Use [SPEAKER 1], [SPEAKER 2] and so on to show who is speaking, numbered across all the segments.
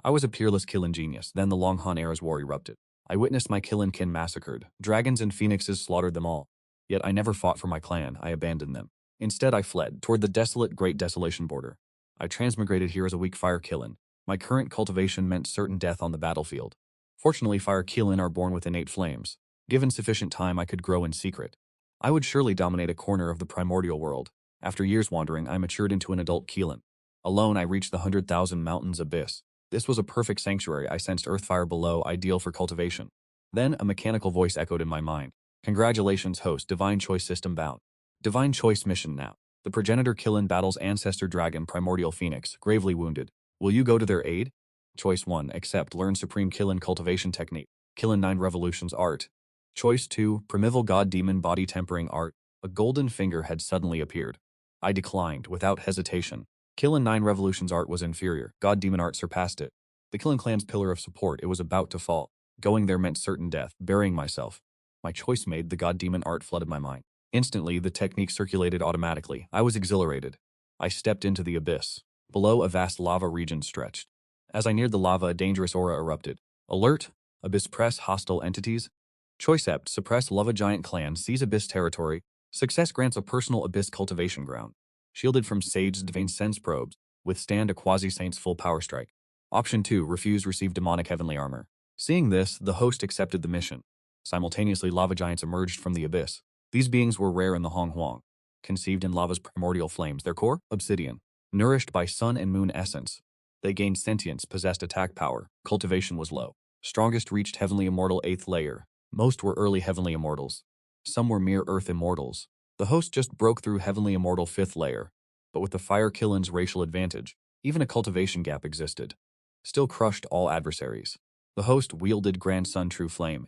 [SPEAKER 1] I was a peerless Kilin genius, then the Long Han Era's war erupted. I witnessed my Kilin kin massacred. Dragons and phoenixes slaughtered them all. Yet I never fought for my clan, I abandoned them. Instead I fled, toward the desolate Great Desolation border. I transmigrated here as a weak fire Kilin. My current cultivation meant certain death on the battlefield. Fortunately, fire Kilin are born with innate flames. Given sufficient time, I could grow in secret. I would surely dominate a corner of the primordial world. After years wandering, I matured into an adult Kilin. Alone, I reached the 100,000 mountains abyss. This was a perfect sanctuary. I sensed earthfire below, ideal for cultivation. Then a mechanical voice echoed in my mind. Congratulations, host, Divine Choice System bound. Divine Choice mission now. The progenitor Kilin battles ancestor dragon primordial phoenix, gravely wounded. Will you go to their aid? Choice 1, accept, learn supreme Kilin cultivation technique. Kilin 9 revolutions art. Choice 2, primeval god demon body tempering art. A golden finger had suddenly appeared. I declined, without hesitation. Kilin 9 revolutions art was inferior. God demon art surpassed it. The Kilin clan's pillar of support, it was about to fall. Going there meant certain death, burying myself. My choice made, the god demon art flooded my mind. Instantly, the technique circulated automatically. I was exhilarated. I stepped into the abyss. Below, a vast lava region stretched. As I neared the lava, a dangerous aura erupted. Alert! Abyss press hostile entities. Choice ept, suppress lava giant clan, seize abyss territory. Success grants a personal abyss cultivation ground. Shielded from Sage's divine sense probes, withstand a quasi-saint's full power strike. Option 2, refuse receive demonic heavenly armor. Seeing this, the host accepted the mission. Simultaneously, lava giants emerged from the abyss. These beings were rare in the Hong Huang. Conceived in lava's primordial flames, their core, obsidian. Nourished by sun and moon essence. They gained sentience, possessed attack power. Cultivation was low. Strongest reached heavenly immortal 8th layer. Most were early heavenly immortals. Some were mere earth immortals. The host just broke through heavenly immortal 5th layer. But with the fire Killin's racial advantage, even a cultivation gap existed. Still crushed all adversaries. The host wielded Grandson True Flame.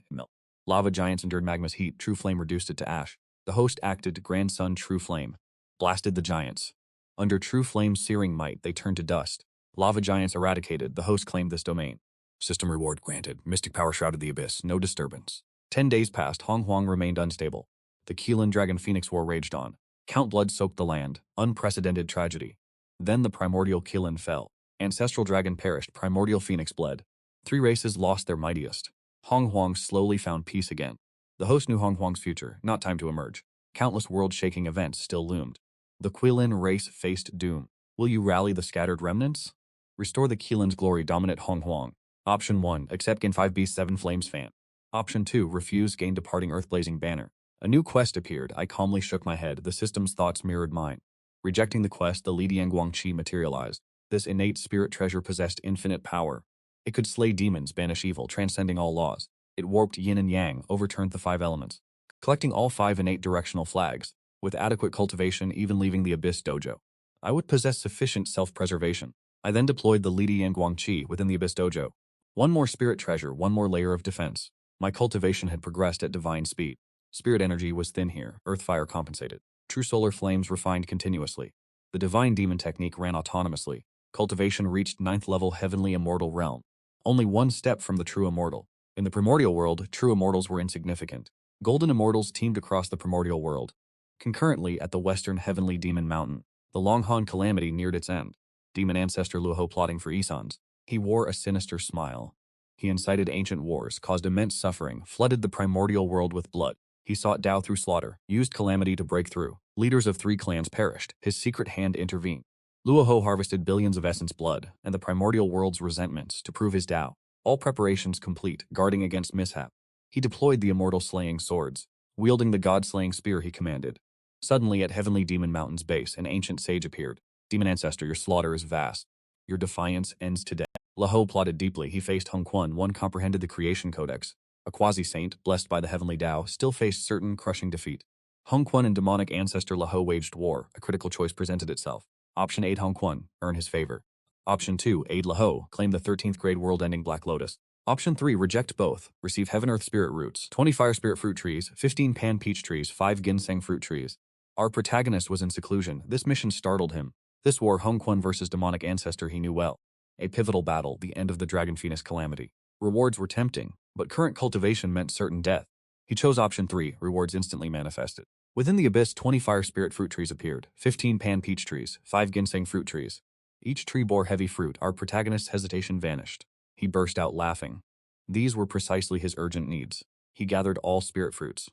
[SPEAKER 1] Lava giants endured magma's heat. True Flame reduced it to ash. The host acted Grandson True Flame. Blasted the giants. Under True Flame's searing might, they turned to dust. Lava giants eradicated. The host claimed this domain. System reward granted. Mystic power shrouded the abyss. No disturbance. 10 days passed. Hong Huang remained unstable. The Kilin Dragon Phoenix War raged on. Count blood soaked the land. Unprecedented tragedy. Then the primordial Kilin fell. Ancestral dragon perished. Primordial Phoenix bled. 3 races lost their mightiest. Hong Huang slowly found peace again. The host knew Hong Huang's future, not time to emerge. Countless world-shaking events still loomed. The Quilin race faced doom. Will you rally the scattered remnants? Restore the Qilin's glory, dominate Hong Huang. Option 1, accept gain 5 beast 7 flames fan. Option 2, refuse gain departing earth-blazing banner. A new quest appeared. I calmly shook my head. The system's thoughts mirrored mine. Rejecting the quest, the Lidian Guangqi materialized. This innate spirit treasure possessed infinite power. It could slay demons, banish evil, transcending all laws. It warped yin and yang, overturned the 5 elements. Collecting all 5 innate directional flags, with adequate cultivation even leaving the Abyss Dojo, I would possess sufficient self-preservation. I then deployed the Lidian Guangqi within the Abyss Dojo. One more spirit treasure, one more layer of defense. My cultivation had progressed at divine speed. Spirit energy was thin here, earth fire compensated. True solar flames refined continuously. The divine demon technique ran autonomously. Cultivation reached 9th level heavenly immortal realm. Only one step from the true immortal. In the primordial world, true immortals were insignificant. Golden immortals teamed across the primordial world. Concurrently, at the western heavenly demon mountain, the Longhan calamity neared its end. Demon ancestor Luoho plotting for Isans. He wore a sinister smile. He incited ancient wars, caused immense suffering, flooded the primordial world with blood. He sought Tao through slaughter, used calamity to break through. Leaders of 3 clans perished. His secret hand intervened. Luoho harvested billions of essence blood, and the primordial world's resentments, to prove his Tao. All preparations complete, guarding against mishap. He deployed the immortal slaying swords, wielding the god-slaying spear he commanded. Suddenly, at Heavenly Demon Mountain's base, an ancient sage appeared. Demon Ancestor, your slaughter is vast. Your defiance ends today. Luoho plotted deeply. He faced Hung Quan. One comprehended the creation codex. A quasi-saint, blessed by the heavenly Tao, still faced certain crushing defeat. Hung Quan and demonic ancestor Luoho waged war. A critical choice presented itself. Option 8, Hong Quan, earn his favor. Option 2, aid Luoho, claim the 13th grade world-ending Black Lotus. Option 3, reject both, receive Heaven-Earth Spirit Roots, 20 Fire Spirit Fruit Trees, 15 Pan Peach Trees, 5 Ginseng Fruit Trees. Our protagonist was in seclusion. This mission startled him. This war, Hong Quan versus demonic ancestor, he knew well. A pivotal battle, the end of the Dragon Phoenix calamity. Rewards were tempting, but current cultivation meant certain death. He chose option 3, rewards instantly manifested. Within the abyss, 20 Fire Spirit Fruit Trees appeared, 15 Pan Peach Trees, 5 Ginseng Fruit Trees. Each tree bore heavy fruit. Our protagonist's hesitation vanished. He burst out laughing. These were precisely his urgent needs. He gathered all spirit fruits.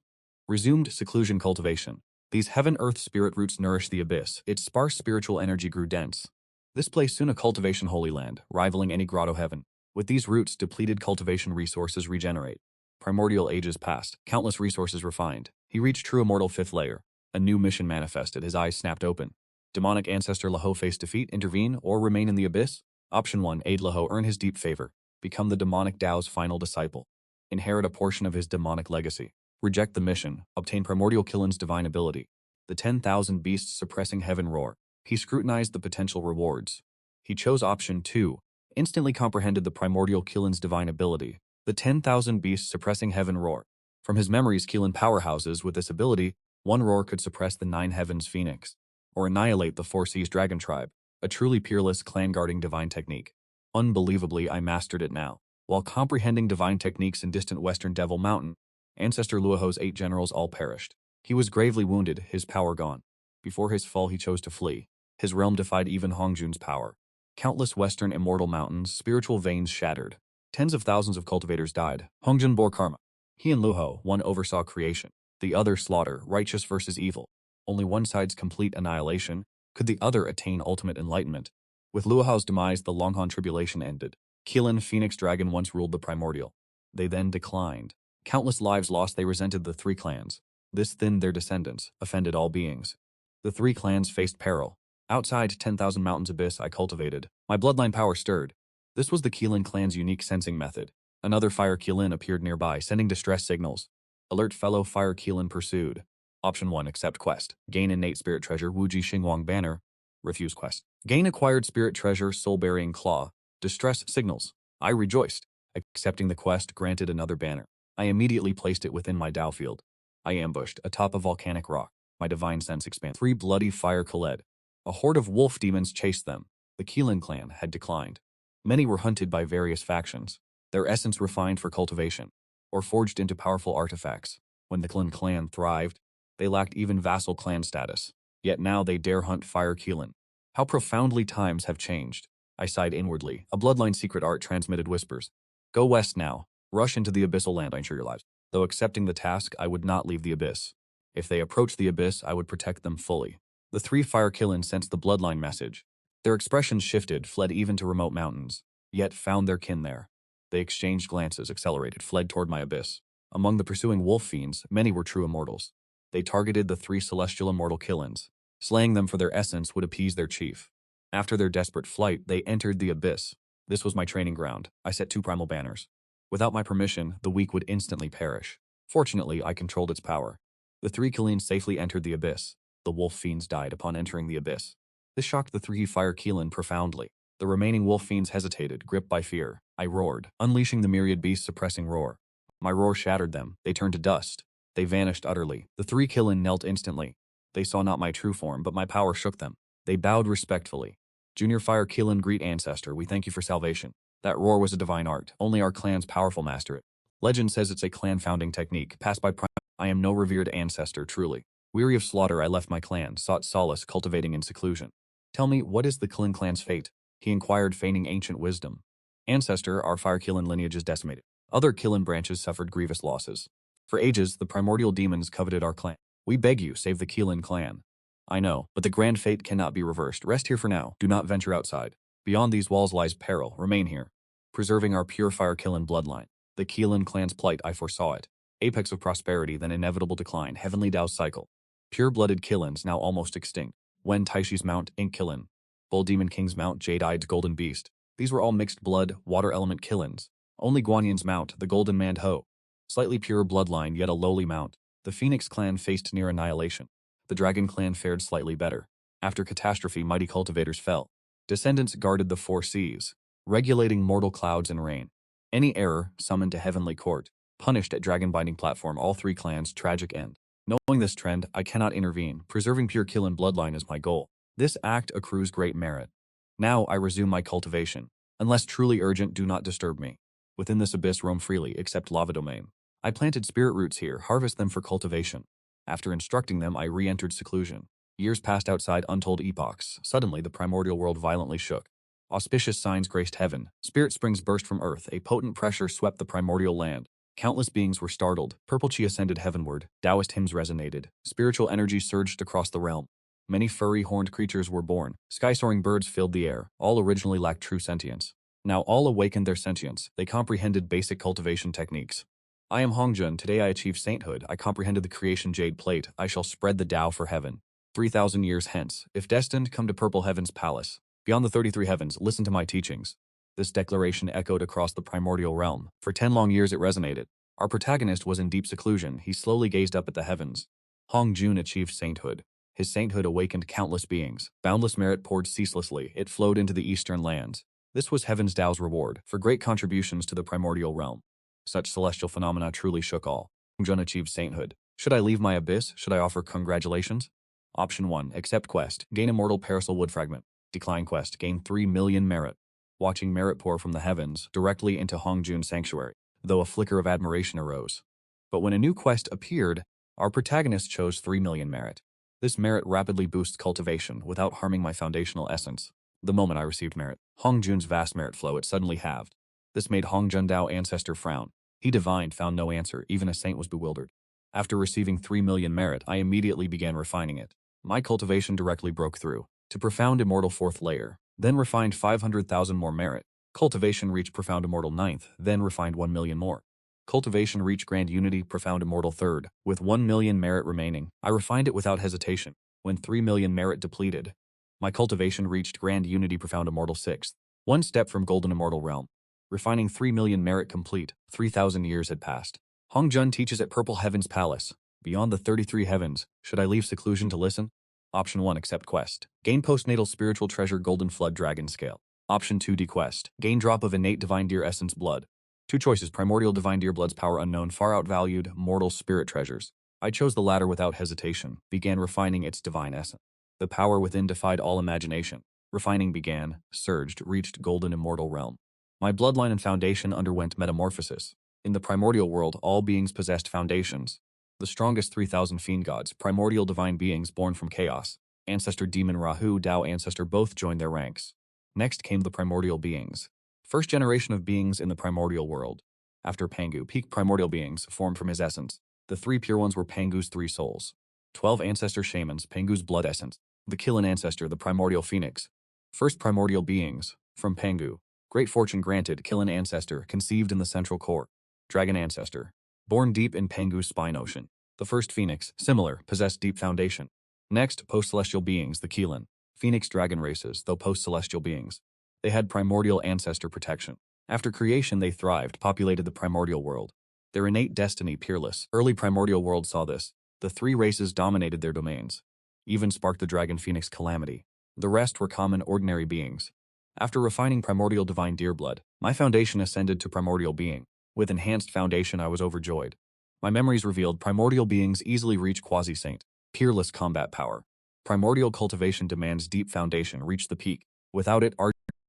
[SPEAKER 1] Resumed seclusion cultivation. These heaven-earth spirit roots nourished the abyss. Its sparse spiritual energy grew dense. This place soon a cultivation holy land, rivaling any grotto heaven. With these roots, depleted cultivation resources regenerate. Primordial ages passed, countless resources refined. He reached true immortal fifth layer. A new mission manifested, his eyes snapped open. Demonic ancestor Laho face defeat, intervene, or remain in the abyss? Option 1, aid Laho, earn his deep favor. Become the demonic Tao's final disciple. Inherit a portion of his demonic legacy. Reject the mission, obtain primordial Killen's divine ability. The 10,000 beasts suppressing heaven roar. He scrutinized the potential rewards. He chose option 2, instantly comprehended the primordial Killen's divine ability. The 10,000 beasts suppressing heaven roar. From his memories, Killen powerhouses with this ability, one roar could suppress the 9 heavens phoenix, or annihilate the 4 seas dragon tribe, a truly peerless clan-guarding divine technique. Unbelievably, I mastered it now. While comprehending divine techniques in distant western Devil Mountain, Ancestor Luoho's 8 generals all perished. He was gravely wounded, his power gone. Before his fall, he chose to flee. His realm defied even Hongjun's power. Countless western immortal mountains, spiritual veins shattered. Tens of thousands of cultivators died. Hongjun bore karma. He and Luoho, one oversaw creation, the other slaughter, righteous versus evil. Only one side's complete annihilation, could the other attain ultimate enlightenment. With Luoho's demise, the Longhorn tribulation ended. Killen, Phoenix Dragon once ruled the primordial. They then declined. Countless lives lost, they resented the 3 clans. This thinned their descendants, offended all beings. The 3 clans faced peril. Outside 10,000 mountains abyss I cultivated. My bloodline power stirred. This was the Killen clan's unique sensing method. Another Fire Killen appeared nearby, sending distress signals. Alert fellow Fire Killen pursued. Option 1, accept quest. Gain innate spirit treasure, Wuji Xingwang banner. Refuse quest. Gain acquired spirit treasure, soul-burying claw. Distress signals. I rejoiced. Accepting the quest granted another banner. I immediately placed it within my Dao field. I ambushed, atop a volcanic rock. My divine sense expanded. 3 bloody fire Khaled. A horde of wolf demons chased them. The Killen clan had declined. Many were hunted by various factions, their essence refined for cultivation, or forged into powerful artifacts. When the Killen clan thrived, they lacked even vassal clan status. Yet now they dare hunt Fire Killen. How profoundly times have changed. I sighed inwardly. A bloodline secret art transmitted whispers. Go west now. Rush into the abyssal land, I ensure your lives. Though accepting the task, I would not leave the abyss. If they approached the abyss, I would protect them fully. The 3 Fire Killen sensed the bloodline message. Their expressions shifted, fled even to remote mountains, yet found their kin there. They exchanged glances, accelerated, fled toward my abyss. Among the pursuing wolf fiends, many were true immortals. They targeted the 3 celestial immortal Killens. Slaying them for their essence would appease their chief. After their desperate flight, they entered the abyss. This was my training ground. I set 2 primal banners. Without my permission, the weak would instantly perish. Fortunately, I controlled its power. The 3 Killen safely entered the abyss. The wolf fiends died upon entering the abyss. This shocked the 3 Fire Killen profoundly. The remaining wolf fiends hesitated, gripped by fear. I roared, unleashing the myriad beasts' suppressing roar. My roar shattered them. They turned to dust. They vanished utterly. The 3 Killen knelt instantly. They saw not my true form, but my power shook them. They bowed respectfully. Junior Fire Killen, greet ancestor. We thank you for salvation. That roar was a divine art. Only our clan's powerful master it. Legend says it's a clan founding technique, passed by I am no revered ancestor, truly. Weary of slaughter, I left my clan, sought solace, cultivating in seclusion. Tell me, what is the Killen clan's fate? He inquired, feigning ancient wisdom. Ancestor, our Fire Killen lineage is decimated. Other Killen branches suffered grievous losses. For ages, the primordial demons coveted our clan. We beg you, save the Killen clan. I know, but the grand fate cannot be reversed. Rest here for now. Do not venture outside. Beyond these walls lies peril. Remain here, preserving our pure Fire Killen bloodline. The Killen clan's plight, I foresaw it. Apex of prosperity, then inevitable decline, heavenly Tao's cycle. Pure-blooded Killens, now almost extinct. Wen Taishi's mount, Ink Killen. Bull Demon King's mount, Jade-Eyed Golden Beast. These were all mixed blood, water element Killens. Only Guanyan's mount, the Golden Manhwa. Slightly pure bloodline, yet a lowly mount. The Phoenix clan faced near annihilation. The Dragon clan fared slightly better. After catastrophe, mighty cultivators fell. Descendants guarded the 4 seas, regulating mortal clouds and rain. Any error, summoned to heavenly court. Punished at dragon binding platform, all 3 clans, tragic end. Knowing this trend, I cannot intervene. Preserving pure Killen bloodline is my goal. This act accrues great merit. Now I resume my cultivation. Unless truly urgent, do not disturb me. Within this abyss roam freely, except lava domain. I planted spirit roots here, harvest them for cultivation. After instructing them, I re-entered seclusion. Years passed outside untold epochs. Suddenly, the primordial world violently shook. Auspicious signs graced heaven. Spirit springs burst from earth. A potent pressure swept the primordial land. Countless beings were startled. Purple chi ascended heavenward. Taoist hymns resonated. Spiritual energy surged across the realm. Many furry, horned creatures were born. Sky-soaring birds filled the air. All originally lacked true sentience. Now all awakened their sentience. They comprehended basic cultivation techniques. I am Hongjun. Today I achieved sainthood. I comprehended the creation jade plate. I shall spread the Tao for heaven. 3,000 years hence, if destined, come to purple heaven's palace. Beyond the 33 heavens, listen to my teachings. This declaration echoed across the primordial realm. For 10 long years it resonated. Our protagonist was in deep seclusion. He slowly gazed up at the heavens. Hongjun achieved sainthood. His sainthood awakened countless beings. Boundless merit poured ceaselessly. It flowed into the eastern lands. This was heaven's Tao's reward for great contributions to the primordial realm. Such celestial phenomena truly shook all. Hongjun achieved sainthood. Should I leave my abyss? Should I offer congratulations? Option 1. Accept quest. Gain immortal parasol wood fragment. Decline quest. Gain 3 million merit. Watching merit pour from the heavens directly into Hongjun's sanctuary, though a flicker of admiration arose. But when a new quest appeared, our protagonist chose 3 million merit. This merit rapidly boosts cultivation without harming my foundational essence. The moment I received merit, Hongjun's vast merit flow, it suddenly halved. This made Hongjun Dao ancestor frown. He divined, found no answer. Even a saint was bewildered. After receiving 3 million merit, I immediately began refining it. My cultivation directly broke through to profound immortal 4th layer, then refined 500,000 more merit. Cultivation reached profound immortal 9th, then refined 1 million more. Cultivation reached grand unity, profound immortal 3rd. With 1 million merit remaining, I refined it without hesitation. When 3 million merit depleted, my cultivation reached grand unity, profound immortal 6th. One step from golden immortal realm. Refining 3 million merit complete, 3,000 years had passed. Hongjun teaches at Purple Heaven's Palace. Beyond the 33 heavens, should I leave seclusion to listen? Option 1. Accept quest. Gain postnatal spiritual treasure golden flood dragon scale. Option 2. Dequest. Gain drop of innate divine deer essence blood. 2 choices: primordial divine deer blood's power unknown, far outvalued, mortal spirit treasures. I chose the latter without hesitation, began refining its divine essence. The power within defied all imagination. Refining began, surged, reached golden immortal realm. My bloodline and foundation underwent metamorphosis. In the primordial world, all beings possessed foundations. The strongest 3,000 fiend gods, primordial divine beings born from chaos, ancestor demon Rahu, Tao ancestor both joined their ranks. Next came the primordial beings. First generation of beings in the primordial world. After Pangu, peak primordial beings formed from his essence. The 3 pure ones were Pangu's 3 souls. 12 ancestor shamans, Pangu's blood essence. The Kilin ancestor, the primordial phoenix. First primordial beings, from Pangu. Great fortune granted, Kilin ancestor, conceived in the central core. Dragon ancestor, born deep in Pangu's spine ocean. The first phoenix, similar, possessed deep foundation. Next, post-celestial beings, the Kilin. Phoenix dragon races, though post-celestial beings. They had primordial ancestor protection. After creation, they thrived, populated the primordial world. Their innate destiny peerless. Early primordial world saw this. The 3 races dominated their domains. Even sparked the dragon phoenix calamity. The rest were common, ordinary beings. After refining primordial divine deer blood, my foundation ascended to primordial being. With enhanced foundation, I was overjoyed. My memories revealed primordial beings easily reach quasi-saint. Peerless combat power. Primordial cultivation demands deep foundation, reach the peak. Without it,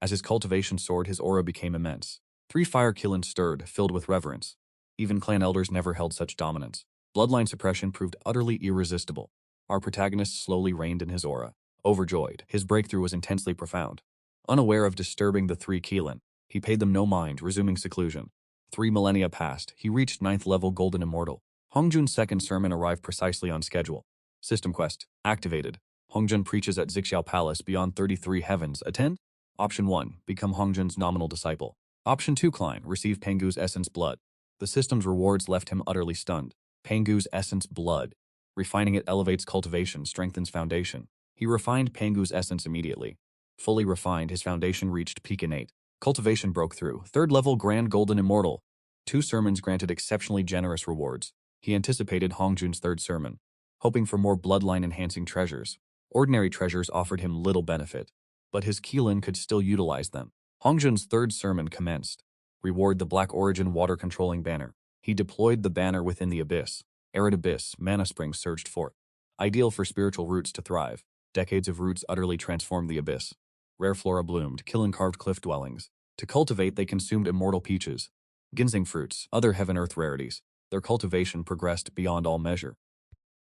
[SPEAKER 1] as his cultivation soared, his aura became immense. 3 fire Kilins stirred, filled with reverence. Even clan elders never held such dominance. Bloodline suppression proved utterly irresistible. Our protagonist slowly reigned in his aura. Overjoyed, his breakthrough was intensely profound. Unaware of disturbing the 3 Kilin, he paid them no mind, resuming seclusion. 3 millennia passed, he reached 9th level golden immortal. Hongjun's 2nd sermon arrived precisely on schedule. System quest, activated. Hongjun preaches at Zixiao Palace beyond 33 heavens. Attend? Option 1. Become Hongjun's nominal disciple. Option 2. Climb. Receive Pangu's essence blood. The system's rewards left him utterly stunned. Pangu's essence blood. Refining it elevates cultivation, strengthens foundation. He refined Pangu's essence immediately. Fully refined, his foundation reached peak innate. Cultivation broke through. 3rd level grand golden immortal. 2 sermons granted exceptionally generous rewards. He anticipated Hongjun's 3rd sermon, hoping for more bloodline-enhancing treasures. Ordinary treasures offered him little benefit, but his Kilin could still utilize them. Hongjun's 3rd sermon commenced. Reward the Black Origin water-controlling banner. He deployed the banner within the abyss. Arid abyss, mana springs surged forth. Ideal for spiritual roots to thrive. Decades of roots utterly transformed the abyss. Rare flora bloomed, Kilin carved cliff dwellings. To cultivate, they consumed immortal peaches, ginseng fruits, other heaven-earth rarities. Their cultivation progressed beyond all measure.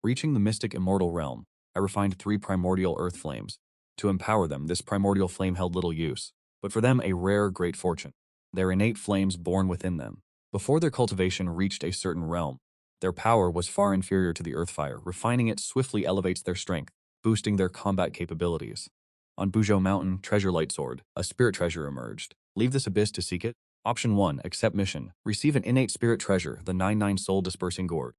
[SPEAKER 1] Reaching the mystic immortal realm, I refined 3 primordial earth flames. To empower them, this primordial flame held little use, but for them a rare great fortune. Their innate flames born within them. Before their cultivation reached a certain realm, their power was far inferior to the earth fire. Refining it swiftly elevates their strength, boosting their combat capabilities. On Buzhou Mountain, treasure light sword, a spirit treasure emerged. Leave this abyss to seek it? Option 1, accept mission. Receive an innate spirit treasure, the 99 soul dispersing gourd.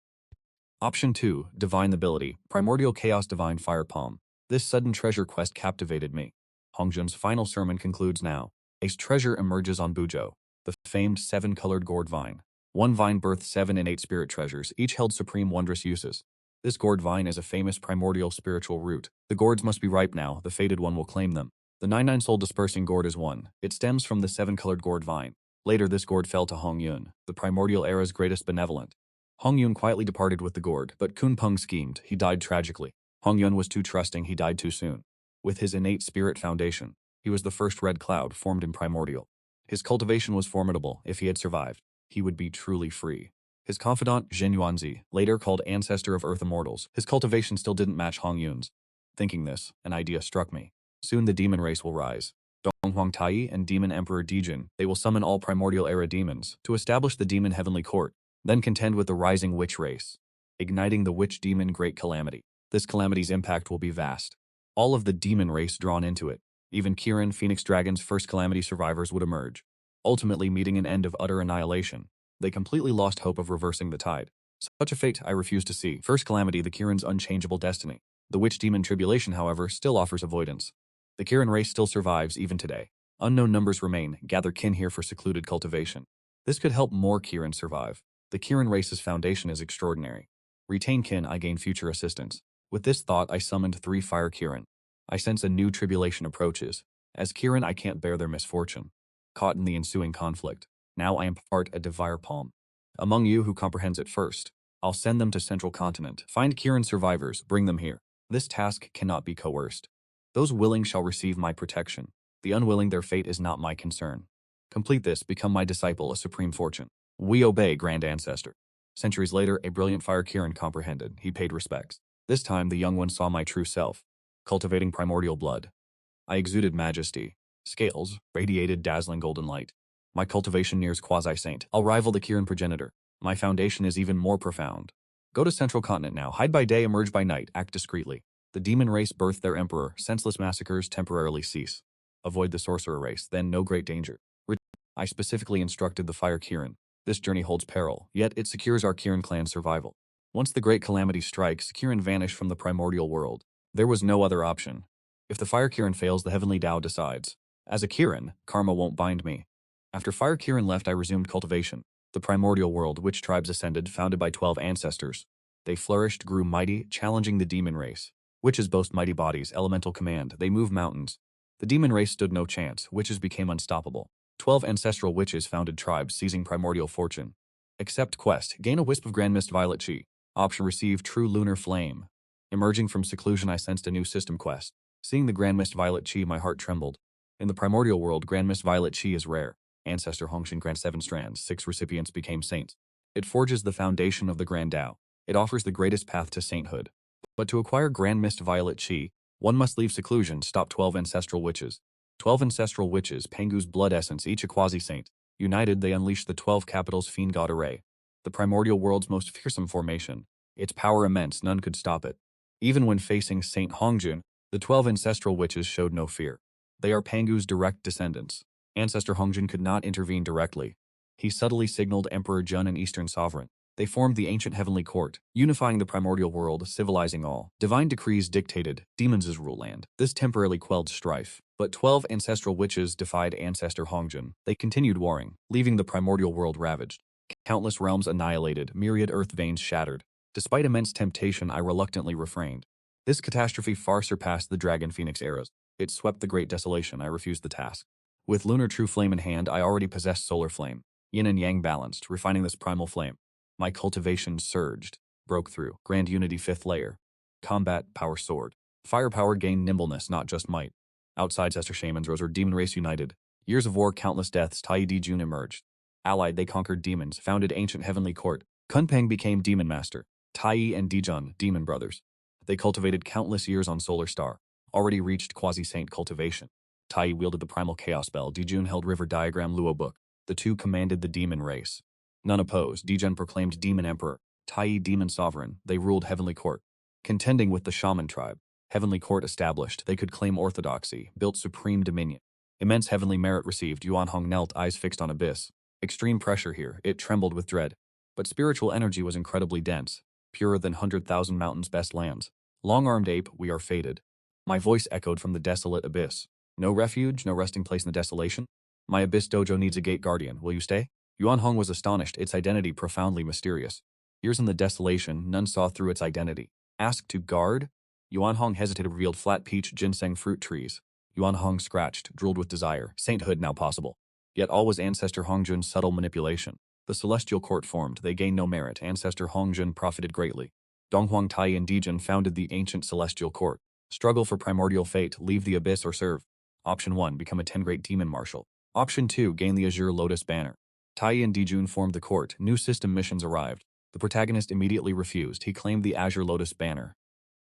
[SPEAKER 1] Option 2, divine ability, primordial chaos divine fire palm. This sudden treasure quest captivated me. Hongjun's final sermon concludes now. A treasure emerges on Buzhou, the famed 7-colored gourd vine. One vine birthed 7 innate spirit treasures, each held supreme wondrous uses. This gourd vine is a famous primordial spiritual root. The gourds must be ripe now, the fated one will claim them. The 99 soul dispersing gourd is one. It stems from the 7-colored gourd vine. Later this gourd fell to Hongyun, the primordial era's greatest benevolent. Hongyun quietly departed with the gourd, but Kunpeng schemed. He died tragically. Hongyun was too trusting, he died too soon. With his innate spirit foundation, he was the first red cloud formed in primordial. His cultivation was formidable. If he had survived, he would be truly free. His confidant, Zhen Yuanzi, later called Ancestor of Earth Immortals, his cultivation still didn't match Hongyun's. Thinking this, an idea struck me. Soon the demon race will rise. Donghuang Tai and Demon Emperor Dijin, they will summon all primordial era demons to establish the demon heavenly court, then contend with the rising witch race, igniting the witch demon great calamity. This calamity's impact will be vast. All of the demon race drawn into it. Even Kirin, Phoenix Dragon's first calamity survivors would emerge, ultimately meeting an end of utter annihilation. They completely lost hope of reversing the tide. Such a fate I refuse to see. First calamity, the Kirin's unchangeable destiny. The witch demon tribulation, however, still offers avoidance. The Kirin race still survives even today. Unknown numbers remain. Gather kin here for secluded cultivation. This could help more Kirin survive. The Kirin race's foundation is extraordinary. Retain kin, I gain future assistance. With this thought, I summoned 3 fire Kirin. I sense a new tribulation approaches. As Kirin, I can't bear their misfortune. Caught in the ensuing conflict, now I impart a divine palm. Among you who comprehends it first, I'll send them to Central Continent. Find Kirin survivors, bring them here. This task cannot be coerced. Those willing shall receive my protection. The unwilling, their fate is not my concern. Complete this, become my disciple, a supreme fortune. We obey, Grand Ancestor. Centuries later, a brilliant fire Kirin comprehended. He paid respects. This time, the young one saw my true self, cultivating primordial blood. I exuded majesty. Scales radiated dazzling golden light. My cultivation nears quasi-saint. I'll rival the Kirin progenitor. My foundation is even more profound. Go to Central Continent now. Hide by day, emerge by night. Act discreetly. The demon race birthed their emperor. Senseless massacres temporarily cease. Avoid the sorcerer race, then no great danger. I specifically instructed the fire Kirin. This journey holds peril, yet it secures our Kirin clan's survival. Once the great calamity strikes, Kirin vanish from the primordial world. There was no other option. If the fire Kirin fails, the heavenly Tao decides. As a Kirin, karma won't bind me. After fire Kirin left, I resumed cultivation. The primordial world, witch tribes ascended, founded by 12 ancestors. They flourished, grew mighty, challenging the demon race. Witches boast mighty bodies, elemental command, they move mountains. The demon race stood no chance, witches became unstoppable. 12 ancestral witches founded tribes, seizing primordial fortune. Accept quest, gain a wisp of grand mist violet chi. Option receive true lunar flame. Emerging from seclusion, I sensed a new system quest. Seeing the grand mist violet chi, my heart trembled. In the primordial world, grand mist violet chi is rare. Ancestor Hongshin grants 7 strands, 6 recipients became saints. It forges the foundation of the Grand Tao. It offers the greatest path to sainthood. But to acquire grand mist violet chi, one must leave seclusion, stop 12 ancestral witches. 12 ancestral witches, Pangu's blood essence, each a quasi-saint. United, they unleash the 12 capitals fiend god array. The primordial world's most fearsome formation. Its power immense, none could stop it. Even when facing Saint Hongjun, the 12 ancestral witches showed no fear. They are Pangu's direct descendants. Ancestor Hongjun could not intervene directly. He subtly signaled Emperor Jun an Eastern sovereign. They formed the ancient heavenly court, unifying the primordial world, civilizing all. Divine decrees dictated, demons' rule land. This temporarily quelled strife. But 12 ancestral witches defied Ancestor Hongjun. They continued warring, leaving the primordial world ravaged. Countless realms annihilated, myriad earth veins shattered. Despite immense temptation, I reluctantly refrained. This catastrophe far surpassed the Dragon Phoenix eras. It swept the great desolation. I refused the task. With lunar true flame in hand, I already possessed solar flame. Yin and yang balanced, refining this primal flame. My cultivation surged, broke through. Grand Unity 5th layer. Combat, power sword. Firepower gained nimbleness, not just might. Outside Ancestor Shamans rose, or demon race united. Years of war, countless deaths, Tai Di Jun emerged. Allied, they conquered demons, founded ancient heavenly court. Kunpeng became demon master. Tai and Dijun, demon brothers. They cultivated countless years on Solar Star, already reached quasi-saint cultivation. Tai wielded the primal chaos spell, Dijun held river diagram Luo book. The two commanded the demon race. None opposed. Dijun proclaimed demon emperor, Tai demon sovereign. They ruled Heavenly Court. Contending with the shaman tribe, Heavenly Court established, they could claim orthodoxy, built supreme dominion. Immense heavenly merit received. Yuan Hong knelt, eyes fixed on abyss. Extreme pressure here, it trembled with dread. But spiritual energy was incredibly dense, purer than 100,000 mountains' best lands. Long-armed ape, we are fated. My voice echoed from the desolate abyss. No refuge, no resting place in the desolation? My abyss dojo needs a gate guardian, will you stay? Yuan Hong was astonished, its identity profoundly mysterious. Years in the desolation, none saw through its identity. Asked to guard? Yuan Hong hesitated, revealed flat peach ginseng fruit trees. Yuan Hong scratched, drooled with desire, sainthood now possible. Yet all was Ancestor Hongjun's subtle manipulation. The celestial court formed, they gained no merit, Ancestor Hongjun profited greatly. Donghuang Tai and Dijun founded the ancient celestial court. Struggle for primordial fate, leave the abyss or serve. Option 1, become a 10 great demon marshal. Option 2, gain the Azure Lotus banner. Tai and Dijun formed the court, new system missions arrived. The protagonist immediately refused, he claimed the Azure Lotus banner.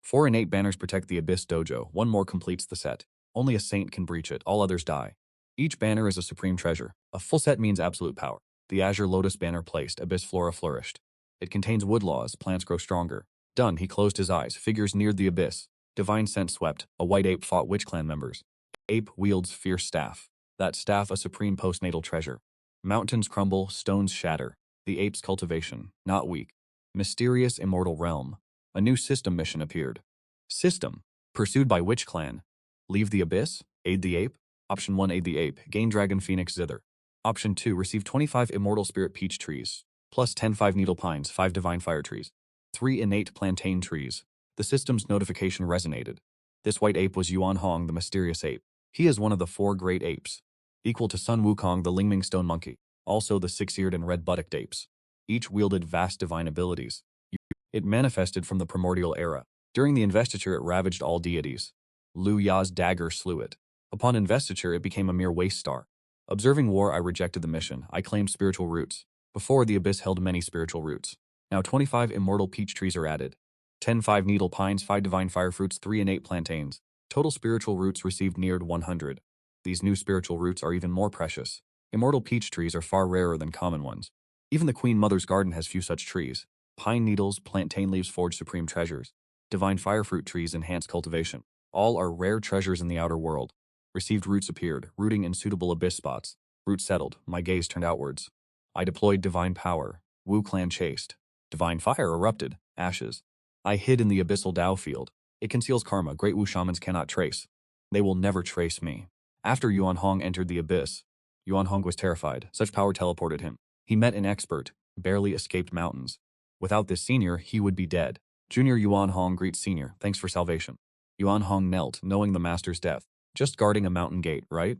[SPEAKER 1] 4 innate banners protect the Abyss Dojo, one more completes the set. Only a saint can breach it, all others die. Each banner is a supreme treasure. A full set means absolute power. The Azure Lotus banner placed, Abyss Flora flourished. It contains wood laws, plants grow stronger. Done, he closed his eyes, figures neared the abyss. Divine scent swept, a white ape fought witch clan members. Ape wields fierce staff. That staff a supreme postnatal treasure. Mountains crumble, stones shatter. The ape's cultivation, not weak. Mysterious immortal realm. A new system mission appeared. System. Pursued by witch clan. Leave the abyss? Aid the ape? Option 1, aid the ape. Gain dragon phoenix zither. Option 2, receive 25 immortal spirit peach trees. Plus 10 5 needle pines, 5 divine fire trees. 3 innate plantain trees. The system's notification resonated. This white ape was Yuan Hong, the mysterious ape. He is one of the 4 great apes. Equal to Sun Wukong, the Lingming stone monkey. Also the 6-eared and red-buttocked apes. Each wielded vast divine abilities. It manifested from the primordial era. During the investiture, it ravaged all deities. Lu Ya's dagger slew it. Upon investiture, it became a mere waste star. Observing war, I rejected the mission. I claimed spiritual roots. Before, the abyss held many spiritual roots. Now 25 immortal peach trees are added. 10 5 needle pines, 5 divine fire fruits, 3 innate plantains. Total spiritual roots received neared 100. These new spiritual roots are even more precious. Immortal peach trees are far rarer than common ones. Even the Queen Mother's garden has few such trees. Pine needles, plantain leaves forge supreme treasures. Divine fire fruit trees enhance cultivation. All are rare treasures in the outer world. Received roots appeared, rooting in suitable abyss spots. Roots settled, my gaze turned outwards. I deployed divine power. Wu clan chased. Divine fire erupted, ashes. I hid in the abyssal Dao field. It conceals karma, great Wu shamans cannot trace. They will never trace me. After Yuan Hong entered the abyss, Yuan Hong was terrified. Such power teleported him. He met an expert, barely escaped mountains. Without this senior, he would be dead. Junior Yuan Hong greets senior, thanks for salvation. Yuan Hong knelt, knowing the master's death. Just guarding a mountain gate, right?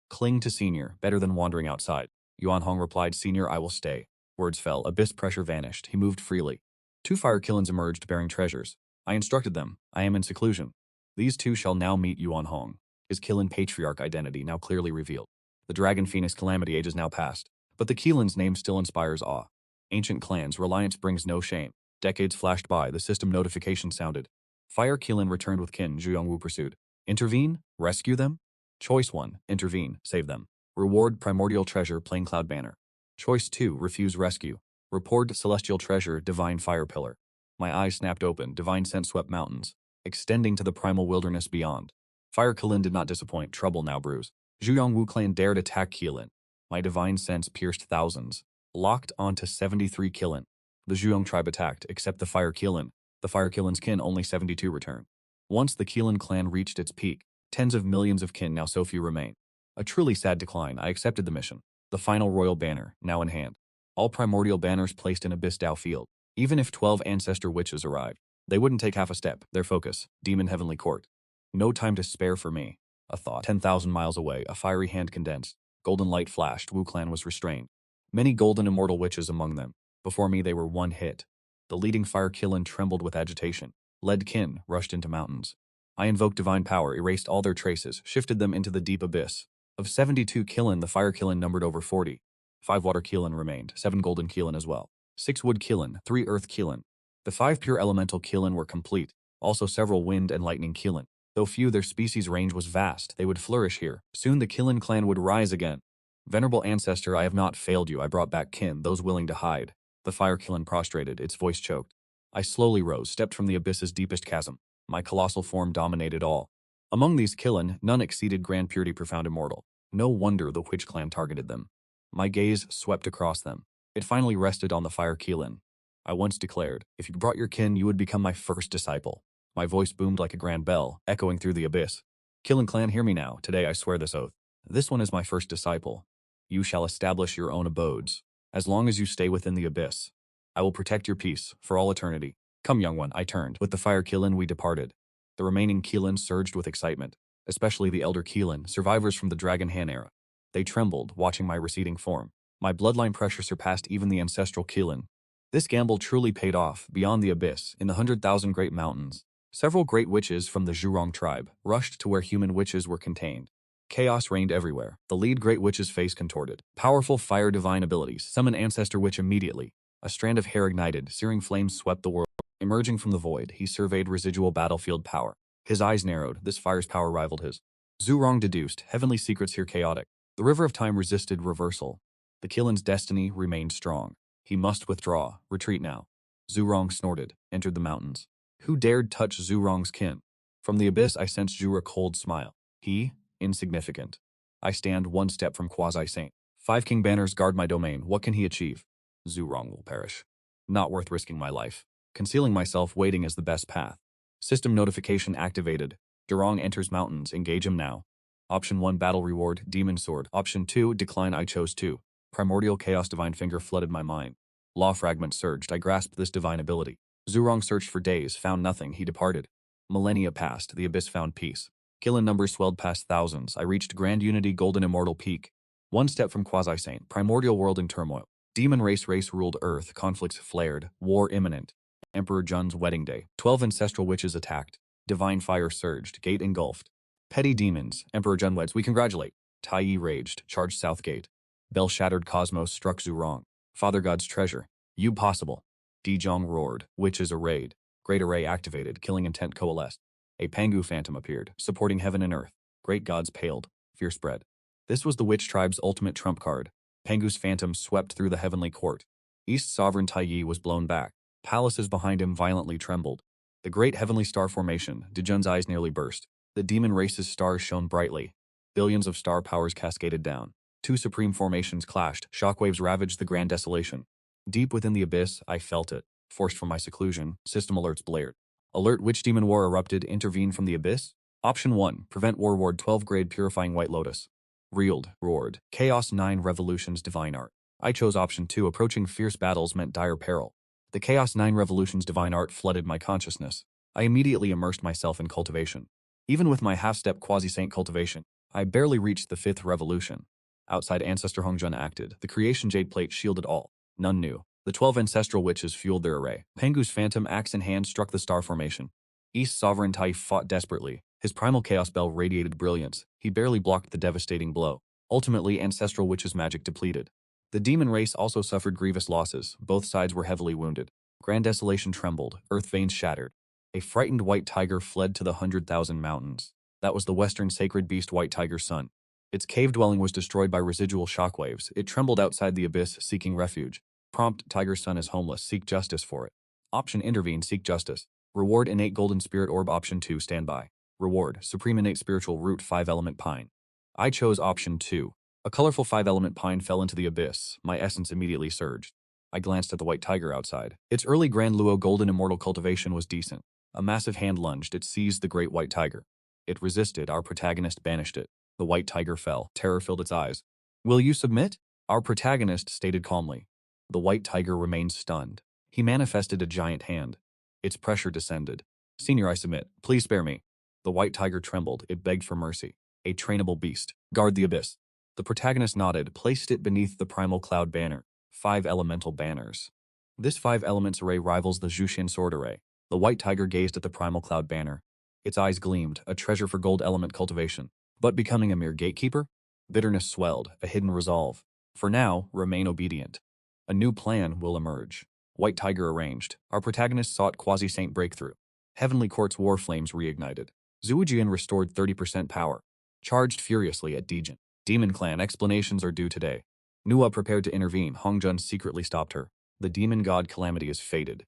[SPEAKER 1] Cling to senior, better than wandering outside. Yuan Hong replied, senior, I will stay. Words fell, abyss pressure vanished, he moved freely. 2 fire killins emerged bearing treasures. I instructed them, I am in seclusion. These 2 shall now meet Yuan Hong. His Killin patriarch identity now clearly revealed. The Dragon Phoenix calamity age is now past, but the Killin's name still inspires awe. Ancient clans, reliance brings no shame. Decades flashed by, the system notification sounded. Fire Killin returned with kin, Zhu Yongwu pursued. Intervene? Rescue them? Choice 1, intervene, save them. Reward primordial treasure, plain cloud banner. Choice 2, refuse rescue. Report celestial treasure, divine fire pillar. My eyes snapped open, divine scent swept mountains, extending to the primal wilderness beyond. Fire Killin did not disappoint, trouble now brews. Zhuyong Wu clan dared attack Killin. My divine sense pierced thousands, locked onto 73 Killin. The Zhuyong tribe attacked, except the Fire Killin. The Fire Killin's kin only 72 returned. Once the Killin clan reached its peak, tens of millions of kin, now so few remain. A truly sad decline, I accepted the mission. The final royal banner, now in hand. All primordial banners placed in Abyss Dao field. Even if 12 ancestor witches arrived, they wouldn't take half a step, their focus, Demon Heavenly Court. No time to spare for me. A thought. 10,000 miles away, a fiery hand condensed. Golden light flashed, Wu clan was restrained. Many golden immortal witches among them. Before me they were one hit. The leading Fire Killin trembled with agitation. Led kin rushed into mountains. I invoked divine power, erased all their traces, shifted them into the deep abyss. Of 72 Killin, the Fire Killin numbered over 40. 5 water Killin remained, 7 golden Killin as well. 6 wood Killin, 3 earth Killin. The 5 pure elemental Killin were complete. Also several wind and lightning Kilin. Though few, their species range was vast. They would flourish here. Soon the Kilin clan would rise again. Venerable ancestor, I have not failed you. I brought back kin, those willing to hide. The fire Kilin prostrated, its voice choked. I slowly rose, stepped from the abyss's deepest chasm. My colossal form dominated all. Among these Kilin, none exceeded grand purity profound immortal. No wonder the witch clan targeted them. My gaze swept across them. It finally rested on the fire Kilin. I once declared, if you brought your kin, you would become my first disciple. My voice boomed like a grand bell, echoing through the abyss. Kilin clan, hear me now. Today I swear this oath. This one is my first disciple. You shall establish your own abodes. As long as you stay within the abyss, I will protect your peace for all eternity. Come, young one, I turned. With the fire Kilin, we departed. The remaining Kilin surged with excitement, especially the elder Kilin, survivors from the Dragon Han era. They trembled, watching my receding form. My bloodline pressure surpassed even the ancestral Kilin. This gamble truly paid off. Beyond the abyss, in the 100,000 great mountains, several great witches from the Zhurong tribe rushed to where human witches were contained. Chaos reigned everywhere. The lead great witch's face contorted. Powerful fire divine abilities. Summon ancestor witch immediately. A strand of hair ignited. Searing flames swept the world. Emerging from the void, he surveyed residual battlefield power. His eyes narrowed. This fire's power rivaled his. Zhurong deduced. Heavenly secrets here chaotic. The river of time resisted reversal. The Kilin's destiny remained strong. He must withdraw. Retreat now. Zhurong snorted. Entered the mountains. Who dared touch Zhurong's kin? From the abyss I sensed Zhur a cold smile. He? Insignificant. I stand one step from quasi-saint. 5 king banners guard my domain. What can he achieve? Zhurong will perish. Not worth risking my life. Concealing myself, waiting is the best path. System notification activated. Zhurong enters mountains. Engage him now. Option 1, battle reward, demon sword. Option 2, decline. I chose 2. Primordial chaos divine finger flooded my mind. Law fragment surged. I grasped this divine ability. Zhurong searched for days, found nothing. He departed. Millennia passed. The abyss found peace. Kilin numbers swelled past thousands. I reached grand unity, golden immortal peak. One step from quasi-saint. Primordial world in turmoil. Demon race ruled earth. Conflicts flared. War imminent. Emperor Jun's wedding day. 12 ancestral witches attacked. Divine fire surged. Gate engulfed. Petty demons. Emperor Jun weds. We congratulate. Tai raged. Charged south gate. Bell shattered. Cosmos struck Zhurong. Father God's treasure. You possible. Dijong roared. Witches arrayed. Great array activated. Killing intent coalesced. A Pangu phantom appeared, supporting heaven and earth. Great gods paled. Fear spread. This was the witch tribe's ultimate trump card. Pangu's phantom swept through the heavenly court. East sovereign Tai was blown back. Palaces behind him violently trembled. The great heavenly star formation. Dijun's eyes nearly burst. The demon race's stars shone brightly. Billions of star powers cascaded down. 2 supreme formations clashed. Shockwaves ravaged the grand desolation. Deep within the abyss, I felt it. Forced from my seclusion, system alerts blared. Alert, witch demon war erupted. Intervene from the abyss. Option 1, prevent war ward 12 grade purifying white lotus. Reeled, roared. Chaos 9 revolutions divine art. I chose option 2, approaching fierce battles meant dire peril. The Chaos 9 revolutions divine art flooded my consciousness. I immediately immersed myself in cultivation. Even with my half-step quasi-saint cultivation, I barely reached the 5th revolution. Outside ancestor Hongjun acted. The creation jade plate shielded all. None knew. The 12 ancestral witches fueled their array. Pangu's phantom, axe in hand, struck the star formation. East sovereign Tai fought desperately. His primal chaos bell radiated brilliance. He barely blocked the devastating blow. Ultimately, ancestral witches' magic depleted. The demon race also suffered grievous losses. Both sides were heavily wounded. Grand desolation trembled. Earth veins shattered. A frightened white tiger fled to the 100,000 mountains. That was the western sacred beast white tiger's son. Its cave dwelling was destroyed by residual shockwaves. It trembled outside the abyss, seeking refuge. Prompt, tiger's son is homeless. Seek justice for it. Option, intervene. Seek justice. Reward, innate golden spirit orb. Option 2, standby. Reward, supreme innate spiritual root 5-element pine. I chose option 2. A colorful 5-element pine fell into the abyss. My essence immediately surged. I glanced at the white tiger outside. Its early Grand Luo golden immortal cultivation was decent. A massive hand lunged. It seized the great white tiger. It resisted. Our protagonist banished it. The white tiger fell. Terror filled its eyes. Will you submit? Our protagonist stated calmly. The white tiger remained stunned. He manifested a giant hand. Its pressure descended. Senior, I submit. Please spare me. The white tiger trembled. It begged for mercy. A trainable beast. Guard the abyss. The protagonist nodded, placed it beneath the primal cloud banner. 5 elemental banners. This 5 elements array rivals the Zhuxian sword array. The white tiger gazed at the primal cloud banner. Its eyes gleamed, a treasure for gold element cultivation. But becoming a mere gatekeeper? Bitterness swelled, a hidden resolve. For now, remain obedient. A new plan will emerge. White tiger arranged. Our protagonist sought quasi-saint breakthrough. Heavenly Court's war flames reignited. Zuojian restored 30% power. Charged furiously at Dijin. Demon Clan explanations are due today. Nua prepared to intervene. Hongjun secretly stopped her. The demon god Calamity is fated.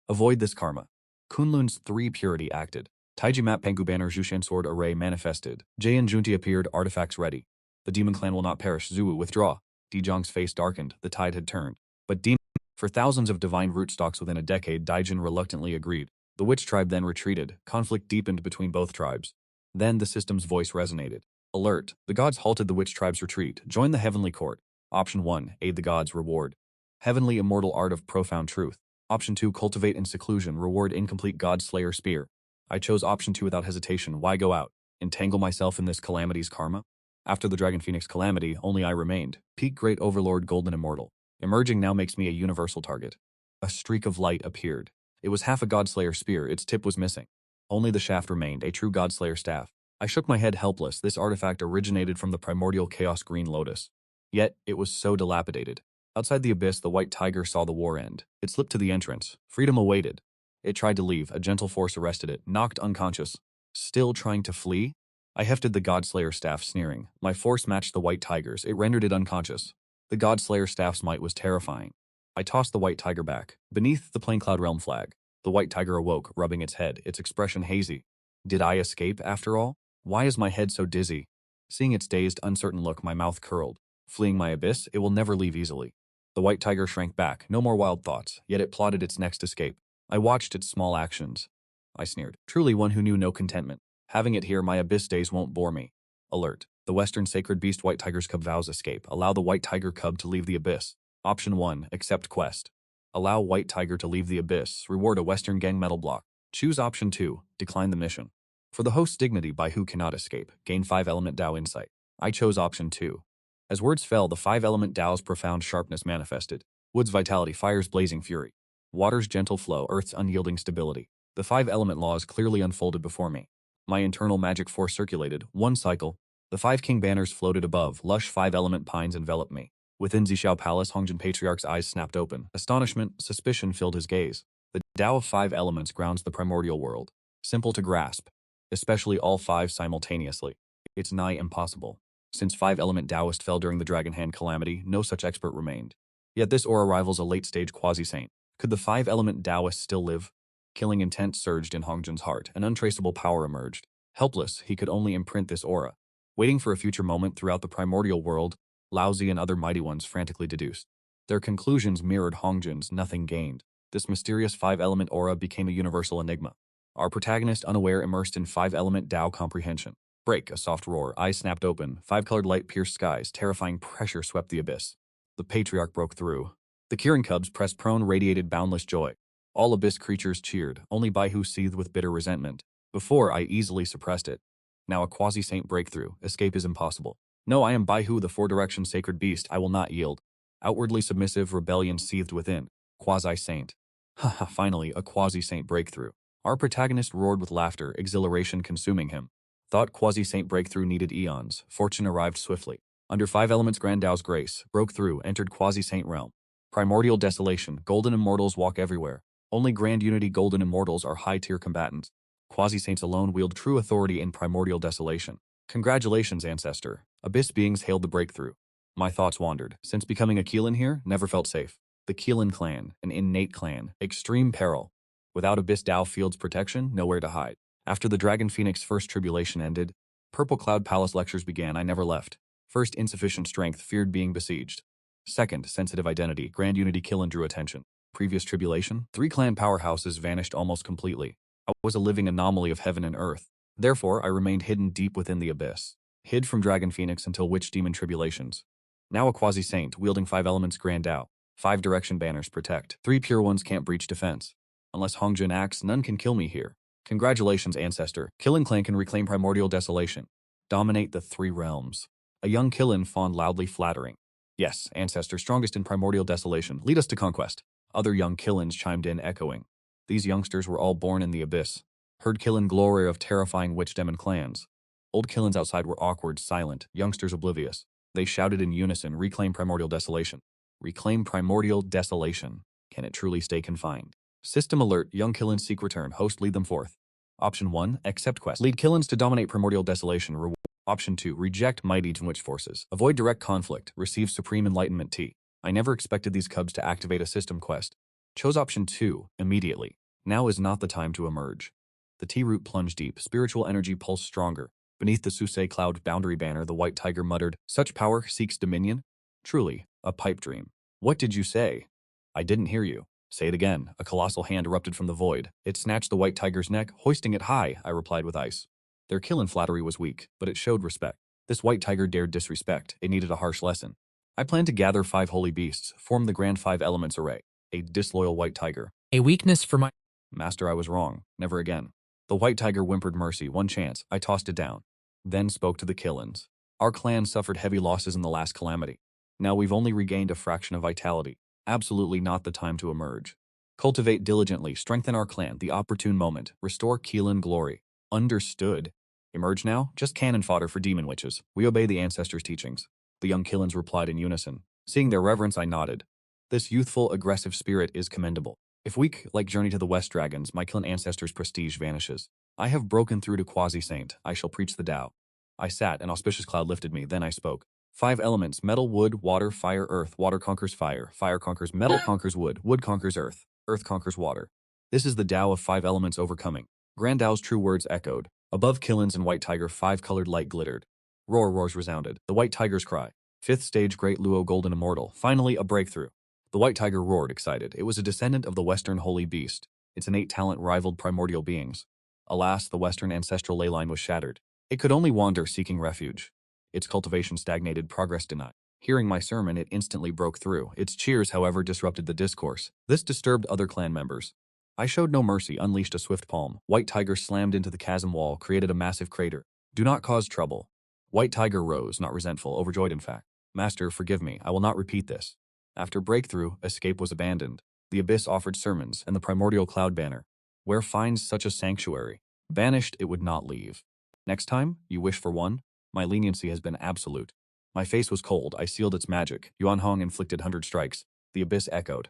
[SPEAKER 1] Avoid this karma. Kunlun's 3 purity acted. Taiji Map Pengu Banner Jushan Sword Array manifested. Jayan Junti appeared, artifacts ready. The demon clan will not perish. Zuu withdraw. Dijong's face darkened. The tide had turned. But demon. For thousands of divine rootstocks within a decade, Daijin reluctantly agreed. The witch tribe then retreated. Conflict deepened between both tribes. Then the system's voice resonated. Alert. The gods halted the witch tribe's retreat. Join the heavenly court. Option 1. Aid the gods. Reward. Heavenly immortal art of profound truth. Option 2. Cultivate in seclusion. Reward incomplete god slayer spear. I chose option 2 without hesitation. Why go out? Entangle myself in this calamity's karma? After the Dragon Phoenix calamity, only I remained. Peak Great Overlord Golden Immortal. Emerging now makes me a universal target. A streak of light appeared. It was half a Godslayer spear, its tip was missing. Only the shaft remained, a true Godslayer staff. I shook my head helpless. This artifact originated from the primordial Chaos Green Lotus. Yet, it was so dilapidated. Outside the abyss, the white tiger saw the war end. It slipped to the entrance. Freedom awaited. It tried to leave. A gentle force arrested it, knocked unconscious. Still trying to flee? I hefted the Godslayer staff, sneering. My force matched the white tiger's. It rendered it unconscious. The Godslayer staff's might was terrifying. I tossed the white tiger back. Beneath the plain cloud realm flag, the white tiger awoke, rubbing its head, its expression hazy. Did I escape, after all? Why is my head so dizzy? Seeing its dazed, uncertain look, my mouth curled. Fleeing my abyss, it will never leave easily. The white tiger shrank back, no more wild thoughts, yet it plotted its next escape. I watched its small actions. I sneered. Truly one who knew no contentment. Having it here, my abyss days won't bore me. Alert. The Western Sacred Beast White Tiger's Cub vows escape. Allow the White Tiger Cub to leave the abyss. Option 1. Accept quest. Allow White Tiger to leave the abyss. Reward a Western Gang metal block. Choose option 2. Decline the mission. For the host's dignity by who cannot escape. Gain 5-element Dao insight. I chose option 2. As words fell, the 5-element Dao's profound sharpness manifested. Wood's vitality, fire's blazing fury. Water's gentle flow, earth's unyielding stability. The 5-element laws clearly unfolded before me. My internal magic force circulated. One cycle. The 5 king banners floated above. Lush 5-element pines enveloped me. Within Zixao Palace, Hongjin Patriarch's eyes snapped open. Astonishment, suspicion filled his gaze. The Tao of 5 elements grounds the primordial world. Simple to grasp, especially all 5 simultaneously. It's nigh impossible. Since 5-element Taoist fell during the Dragon Hand calamity, no such expert remained. Yet this aura rivals a late-stage quasi-saint. Could the 5-element Taoist still live? Killing intent surged in Hongjin's heart. An untraceable power emerged. Helpless, he could only imprint this aura. Waiting for a future moment throughout the primordial world, Laozi and other mighty ones frantically deduced. Their conclusions mirrored Hongjin's, nothing gained. This mysterious 5-element aura became a universal enigma. Our protagonist unaware immersed in 5-element Tao comprehension. Break, a soft roar, eyes snapped open, 5-colored light pierced skies, terrifying pressure swept the abyss. The Patriarch broke through. The Kirin cubs, pressed prone, radiated boundless joy. All abyss creatures cheered, only Baihu seethed with bitter resentment. Before, I easily suppressed it. Now a quasi-saint breakthrough. Escape is impossible. No, I am Baihu, the 4-direction sacred beast. I will not yield. Outwardly submissive, rebellion seethed within. Quasi-saint. Haha, finally, a quasi-saint breakthrough. Our protagonist roared with laughter, exhilaration consuming him. Thought quasi-saint breakthrough needed eons. Fortune arrived swiftly. Under 5 elements Grand Tao's grace, broke through, entered quasi-saint realm. Primordial desolation, golden immortals walk everywhere. Only Grand Unity golden immortals are high-tier combatants. Quasi-saints alone wield true authority in primordial desolation. Congratulations, ancestor. Abyss beings hailed the breakthrough. My thoughts wandered. Since becoming a Keelan here, never felt safe. The Keelan clan, an innate clan, extreme peril. Without Abyss Tao Field's protection, nowhere to hide. After the Dragon Phoenix first tribulation ended, Purple Cloud Palace lectures began. I never left. First, insufficient strength, feared being besieged. Second, sensitive identity, Grand Unity Keelan drew attention. Previous tribulation, 3 clan powerhouses vanished almost completely. I was a living anomaly of heaven and earth. Therefore, I remained hidden deep within the abyss. Hid from Dragon Phoenix until Witch Demon tribulations. Now a quasi-saint, wielding 5 elements Grand Tao. 5 direction banners protect. 3 pure ones can't breach defense. Unless Hongjin acts, none can kill me here. Congratulations, ancestor. Killen clan can reclaim primordial desolation. Dominate the 3 realms. A young Killen fawned loudly flattering. Yes, ancestor, strongest in primordial desolation. Lead us to conquest. Other young Killens chimed in, echoing. These youngsters were all born in the abyss. Heard Killen glory of terrifying witch demon clans. Old Killens outside were awkward, silent, youngsters oblivious. They shouted in unison, reclaim primordial desolation. Reclaim primordial desolation. Can it truly stay confined? System alert, young Killins seek return, host lead them forth. Option 1, accept quest. Lead Killins to dominate primordial desolation, reward. Option 2, reject mighty witch forces. Avoid direct conflict, receive supreme enlightenment T. I never expected these cubs to activate a system quest. Chose option 2, immediately. Now is not the time to emerge. The T-root plunged deep, spiritual energy pulsed stronger. Beneath the Susei cloud boundary banner, the white tiger muttered, "Such power seeks dominion? Truly, a pipe dream." "What did you say?" "I didn't hear you." "Say it again." A colossal hand erupted from the void. It snatched the white tiger's neck, hoisting it high, I replied with ice. Their Killin flattery was weak, but it showed respect. This white tiger dared disrespect. It needed a harsh lesson. I planned to gather 5 holy beasts, form the grand 5 elements array. A disloyal white tiger.
[SPEAKER 2] A weakness for my...
[SPEAKER 1] Master, I was wrong. Never again. The white tiger whimpered mercy. One chance. I tossed it down. Then spoke to the Killins. Our clan suffered heavy losses in the last calamity. Now we've only regained a fraction of vitality. Absolutely not the time to emerge. Cultivate diligently. Strengthen our clan. The opportune moment. Restore Killin glory. Understood. Emerge now? Just cannon fodder for demon witches. We obey the ancestors' teachings. The young Killins replied in unison. Seeing their reverence, I nodded. This youthful, aggressive spirit is commendable. If weak, like Journey to the West Dragons, my Killin ancestors' prestige vanishes. I have broken through to quasi-saint. I shall preach the Tao. I sat, an auspicious cloud lifted me, then I spoke. 5 elements, metal, wood, water, fire, earth. Water conquers fire conquers metal, conquers wood conquers earth conquers water. This is the Tao of 5 elements overcoming. Grand Tao's true words echoed. Above Killins and White Tiger, 5-colored light glittered. Roars resounded. The White Tiger's cry. 5th stage Great Luo Golden Immortal. Finally, a breakthrough. The White Tiger roared, excited. It was a descendant of the Western Holy Beast. Its innate talent rivaled primordial beings. Alas, the Western ancestral ley line was shattered. It could only wander seeking refuge. Its cultivation stagnated, progress denied. Hearing my sermon, it instantly broke through. Its cheers, however, disrupted the discourse. This disturbed other clan members. I showed no mercy, unleashed a swift palm. White Tiger slammed into the chasm wall, created a massive crater. Do not cause trouble. White Tiger rose, not resentful, overjoyed in fact. Master, forgive me, I will not repeat this. After breakthrough, escape was abandoned. The abyss offered sermons, and the primordial cloud banner. Where finds such a sanctuary? Banished, it would not leave. Next time, you wish for one? My leniency has been absolute. My face was cold, I sealed its magic. Yuan Hong inflicted 100 strikes. The abyss echoed.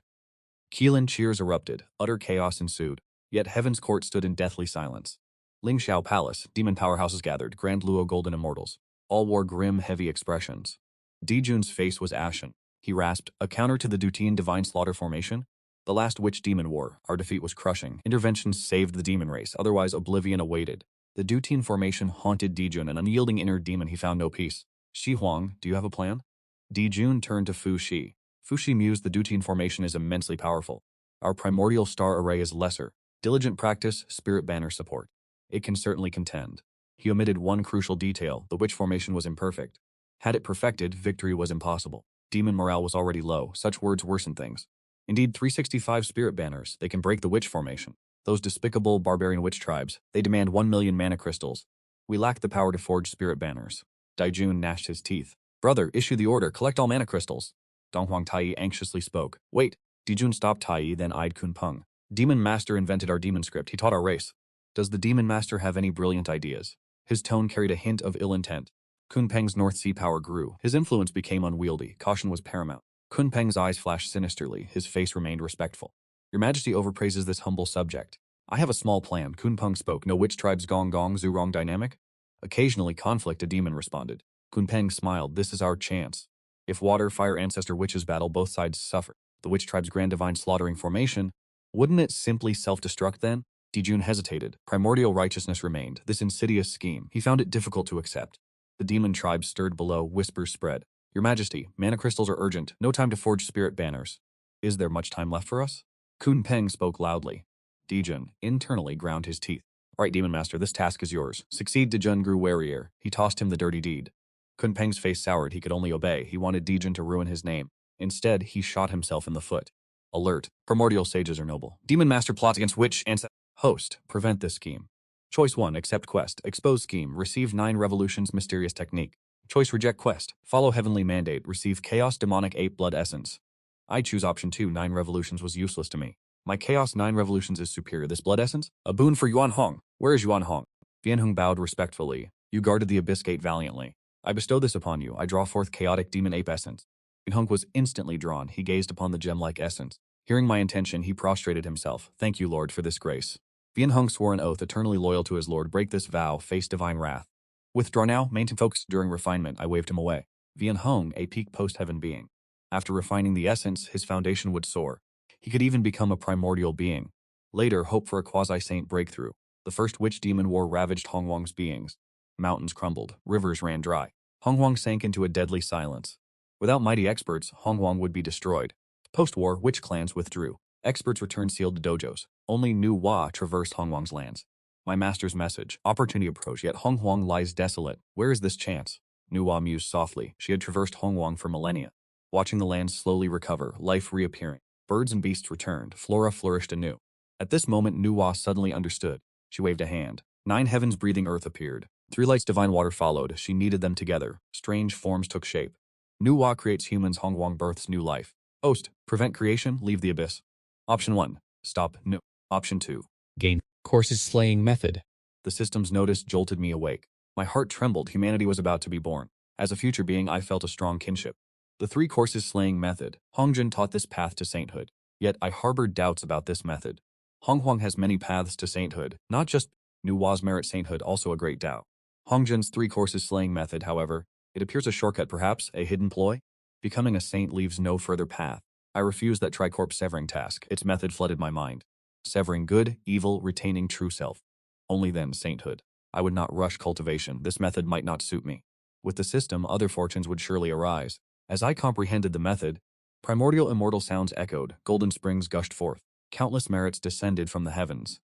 [SPEAKER 1] Killin cheers erupted, utter chaos ensued. Yet Heaven's court stood in deathly silence. Ling Xiao Palace, demon powerhouses gathered, Grand Luo Golden Immortals. All wore grim, heavy expressions. Dijun's face was ashen. He rasped, a counter to the Dutian Divine Slaughter formation? The last witch demon war, our defeat was crushing. Interventions saved the demon race, otherwise oblivion awaited. The Dutian formation haunted Dijun, an unyielding inner demon he found no peace. Shi Huang, do you have a plan? Dijun turned to Fu Shi. Fu Shi mused the Dutian formation is immensely powerful. Our primordial star array is lesser. Diligent practice, spirit banner support. It can certainly contend. He omitted one crucial detail, the witch formation was imperfect. Had it perfected, victory was impossible. Demon morale was already low, such words worsen things. Indeed, 365 spirit banners, they can break the witch formation. Those despicable barbarian witch tribes, they demand 1 million mana crystals. We lack the power to forge spirit banners. Daijun gnashed his teeth. Brother, issue the order, collect all mana crystals. Donghuang Taiyi anxiously spoke. Wait. Dijun stopped Taiyi, then eyed Kunpeng. Demon Master invented our demon script, he taught our race. Does the Demon Master have any brilliant ideas? His tone carried a hint of ill intent. Kunpeng's North Sea power grew. His influence became unwieldy. Caution was paramount. Kunpeng's eyes flashed sinisterly. His face remained respectful. Your Majesty overpraises this humble subject. I have a small plan. Kunpeng spoke. No witch tribes gong gong zurong dynamic? Occasionally conflict, a demon responded. Kunpeng smiled. This is our chance. If water, fire, ancestor, witches battle, both sides suffer. The witch tribe's grand divine slaughtering formation, wouldn't it simply self-destruct then? Dijun hesitated. Primordial righteousness remained. This insidious scheme, he found it difficult to accept. The demon tribe stirred below, whispers spread. Your Majesty, mana crystals are urgent. No time to forge spirit banners. Is there much time left for us? Kunpeng spoke loudly. Dijun internally ground his teeth. All right, Demon Master, this task is yours. Succeed. Dijun grew warier. He tossed him the dirty deed. Kunpeng's face soured. He could only obey. He wanted Dijun to ruin his name. Instead, he shot himself in the foot. Alert. Primordial sages are noble. Demon Master plots against witch and host. Prevent this scheme. Choice 1. Accept quest. Expose scheme. Receive 9 revolutions. Mysterious technique. Choice reject quest. Follow heavenly mandate. Receive chaos demonic 8 blood essence. I choose option 2. 9 revolutions was useless to me. My chaos 9 revolutions is superior. This blood essence? A boon for Yuan Hong. Where is Yuan Hong? Vian Hong bowed respectfully. You guarded the abyss gate valiantly. I bestow this upon you. I draw forth chaotic demon ape essence. Yuan Hong was instantly drawn. He gazed upon the gem-like essence. Hearing my intention, he prostrated himself. Thank you, Lord, for this grace. Vian Hung swore an oath eternally loyal to his Lord. Break this vow, face divine wrath. Withdraw now, maintain focus. During refinement, I waved him away. Vian Hung, a peak post-heaven being. After refining the essence, his foundation would soar. He could even become a primordial being. Later, hope for a quasi-saint breakthrough. The first witch demon war ravaged Hongwang's beings. Mountains crumbled, rivers ran dry. Hongwang sank into a deadly silence. Without mighty experts, Hongwang would be destroyed. Post-war, witch clans withdrew. Experts returned sealed dojos. Only New Hua traversed Hongwang's lands. My master's message. Opportunity approach, yet Hongwang lies desolate. Where is this chance? Nu Hua mused softly. She had traversed Hongwang for millennia. Watching the land slowly recover, life reappearing. Birds and beasts returned, flora flourished anew. At this moment, Nu Hua suddenly understood. She waved a hand. 9 heavens breathing earth appeared. 3 lights divine water followed. She kneaded them together. Strange forms took shape. Nu Hua creates humans, Hongwang births new life. Host, prevent creation, leave the abyss. Option 1. Stop, no. Option 2.
[SPEAKER 2] Gain. Course's slaying method.
[SPEAKER 1] The system's notice jolted me awake. My heart trembled. Humanity was about to be born. As a future being, I felt a strong kinship. The 3 courses slaying method. Hongjun taught this path to sainthood. Yet I harbored doubts about this method. Honghuang has many paths to sainthood, not just Nu Hua's merit sainthood, also a great Tao. Hongjun's 3 courses slaying method, however, it appears a shortcut, perhaps, a hidden ploy. Becoming a saint leaves no further path. I refused that tricorp severing task. Its method flooded my mind. Severing good, evil, retaining true self. Only then sainthood. I would not rush cultivation. This method might not suit me. With the system, other fortunes would surely arise. As I comprehended the method, primordial immortal sounds echoed, golden springs gushed forth. Countless merits descended from the heavens.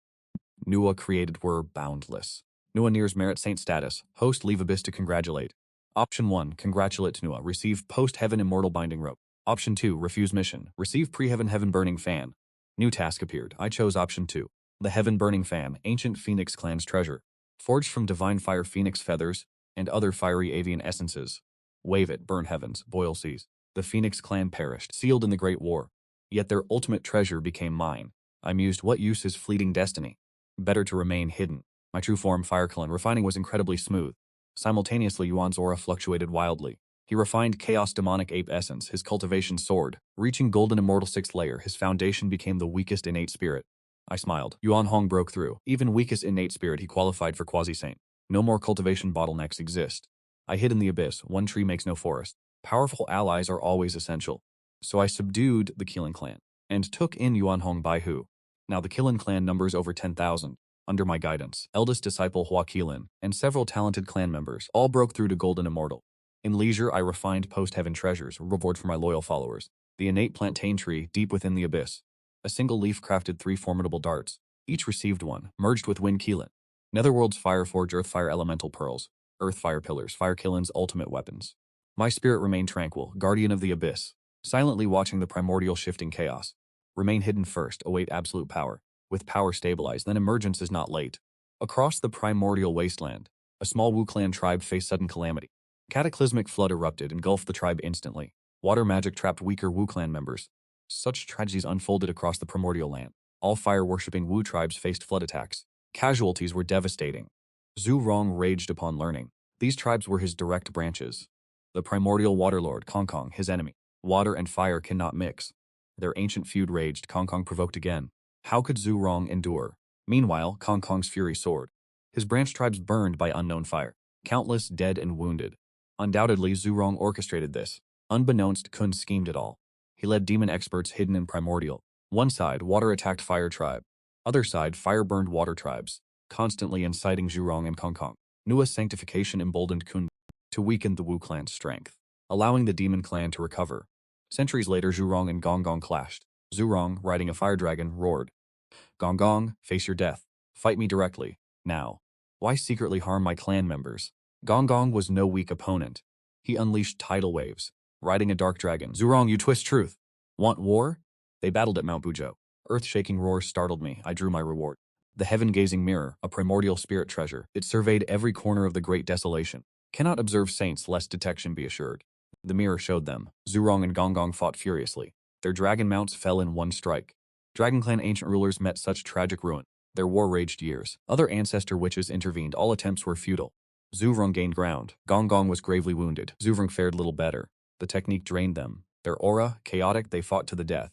[SPEAKER 1] Nua created were boundless. Nua nears merit saint status. Host leave abyss to congratulate. Option 1. Congratulate Nua. Receive post-heaven immortal binding rope. Option 2. Refuse mission. Receive pre-heaven heaven burning fan. New task appeared. I chose option 2. The heaven burning fan, ancient phoenix clan's treasure. Forged from divine fire phoenix feathers and other fiery avian essences. Wave it, burn heavens, boil seas. The phoenix clan perished, sealed in the great war. Yet their ultimate treasure became mine. I mused, what use is fleeting destiny? Better to remain hidden. My true form, Fire Clan, refining was incredibly smooth. Simultaneously, Yuan's aura fluctuated wildly. He refined chaos demonic ape essence, his cultivation soared. Reaching golden immortal 6th layer, his foundation became the weakest innate spirit. I smiled. Yuan Hong broke through. Even weakest innate spirit, he qualified for quasi-saint. No more cultivation bottlenecks exist. I hid in the abyss. One tree makes no forest. Powerful allies are always essential. So I subdued the Qilin clan and took in Yuan Hong Bai Hu. Now the Qilin clan numbers over 10,000. Under my guidance, eldest disciple Hua Qilin and several talented clan members all broke through to golden immortal. In leisure, I refined post-heaven treasures, reward for my loyal followers. The innate plantain tree deep within the abyss. A single leaf crafted 3 formidable darts. Each received one, merged with Wind Qilin. Netherworld's Fire Forge Earth Fire Elemental Pearls. Earth Fire Pillars, Fire Qilin's ultimate weapons. My spirit remained tranquil, guardian of the abyss, silently watching the primordial shifting chaos. Remain hidden first, await absolute power. With power stabilized, then emergence is not late. Across the primordial wasteland, a small Wu clan tribe faced sudden calamity. Cataclysmic flood erupted, engulfed the tribe instantly. Water magic trapped weaker Wu clan members. Such tragedies unfolded across the primordial land. All fire-worshipping Wu tribes faced flood attacks. Casualties were devastating. Zhu Rong raged upon learning. These tribes were his direct branches. The primordial waterlord, Kong Kong, his enemy. Water and fire cannot mix. Their ancient feud raged. Kong Kong provoked again. How could Zhu Rong endure? Meanwhile, Kong Kong's fury soared. His branch tribes burned by unknown fire. Countless dead and wounded. Undoubtedly, Zhu Rong orchestrated this. Unbeknownst, Kun schemed it all. He led demon experts hidden in primordial. One side, water attacked fire tribe. Other side, fire burned water tribes, constantly inciting Zhu Rong and Kong Kong. Nua's sanctification emboldened Kun to weaken the Wu clan's strength, allowing the demon clan to recover. Centuries later, Zhu Rong and Gong Gong clashed. Zhu Rong, riding a fire dragon, roared, Gong Gong, face your death. Fight me directly. Now. Why secretly harm my clan members? Gong Gong was no weak opponent. He unleashed tidal waves, riding a dark dragon. Zhu Rong, you twist truth. Want war? They battled at Mount Buzhou. Earth-shaking roars startled me. I drew my reward. The heaven-gazing mirror, a primordial spirit treasure. It surveyed every corner of the great desolation. Cannot observe saints lest detection be assured. The mirror showed them. Zhu Rong and Gong Gong fought furiously. Their dragon mounts fell in one strike. Dragon Clan ancient rulers met such tragic ruin. Their war raged years. Other ancestor witches intervened. All attempts were futile. Zhu Rong gained ground. Gong Gong was gravely wounded. Zhu Rong fared little better. The technique drained them. Their aura, chaotic, they fought to the death.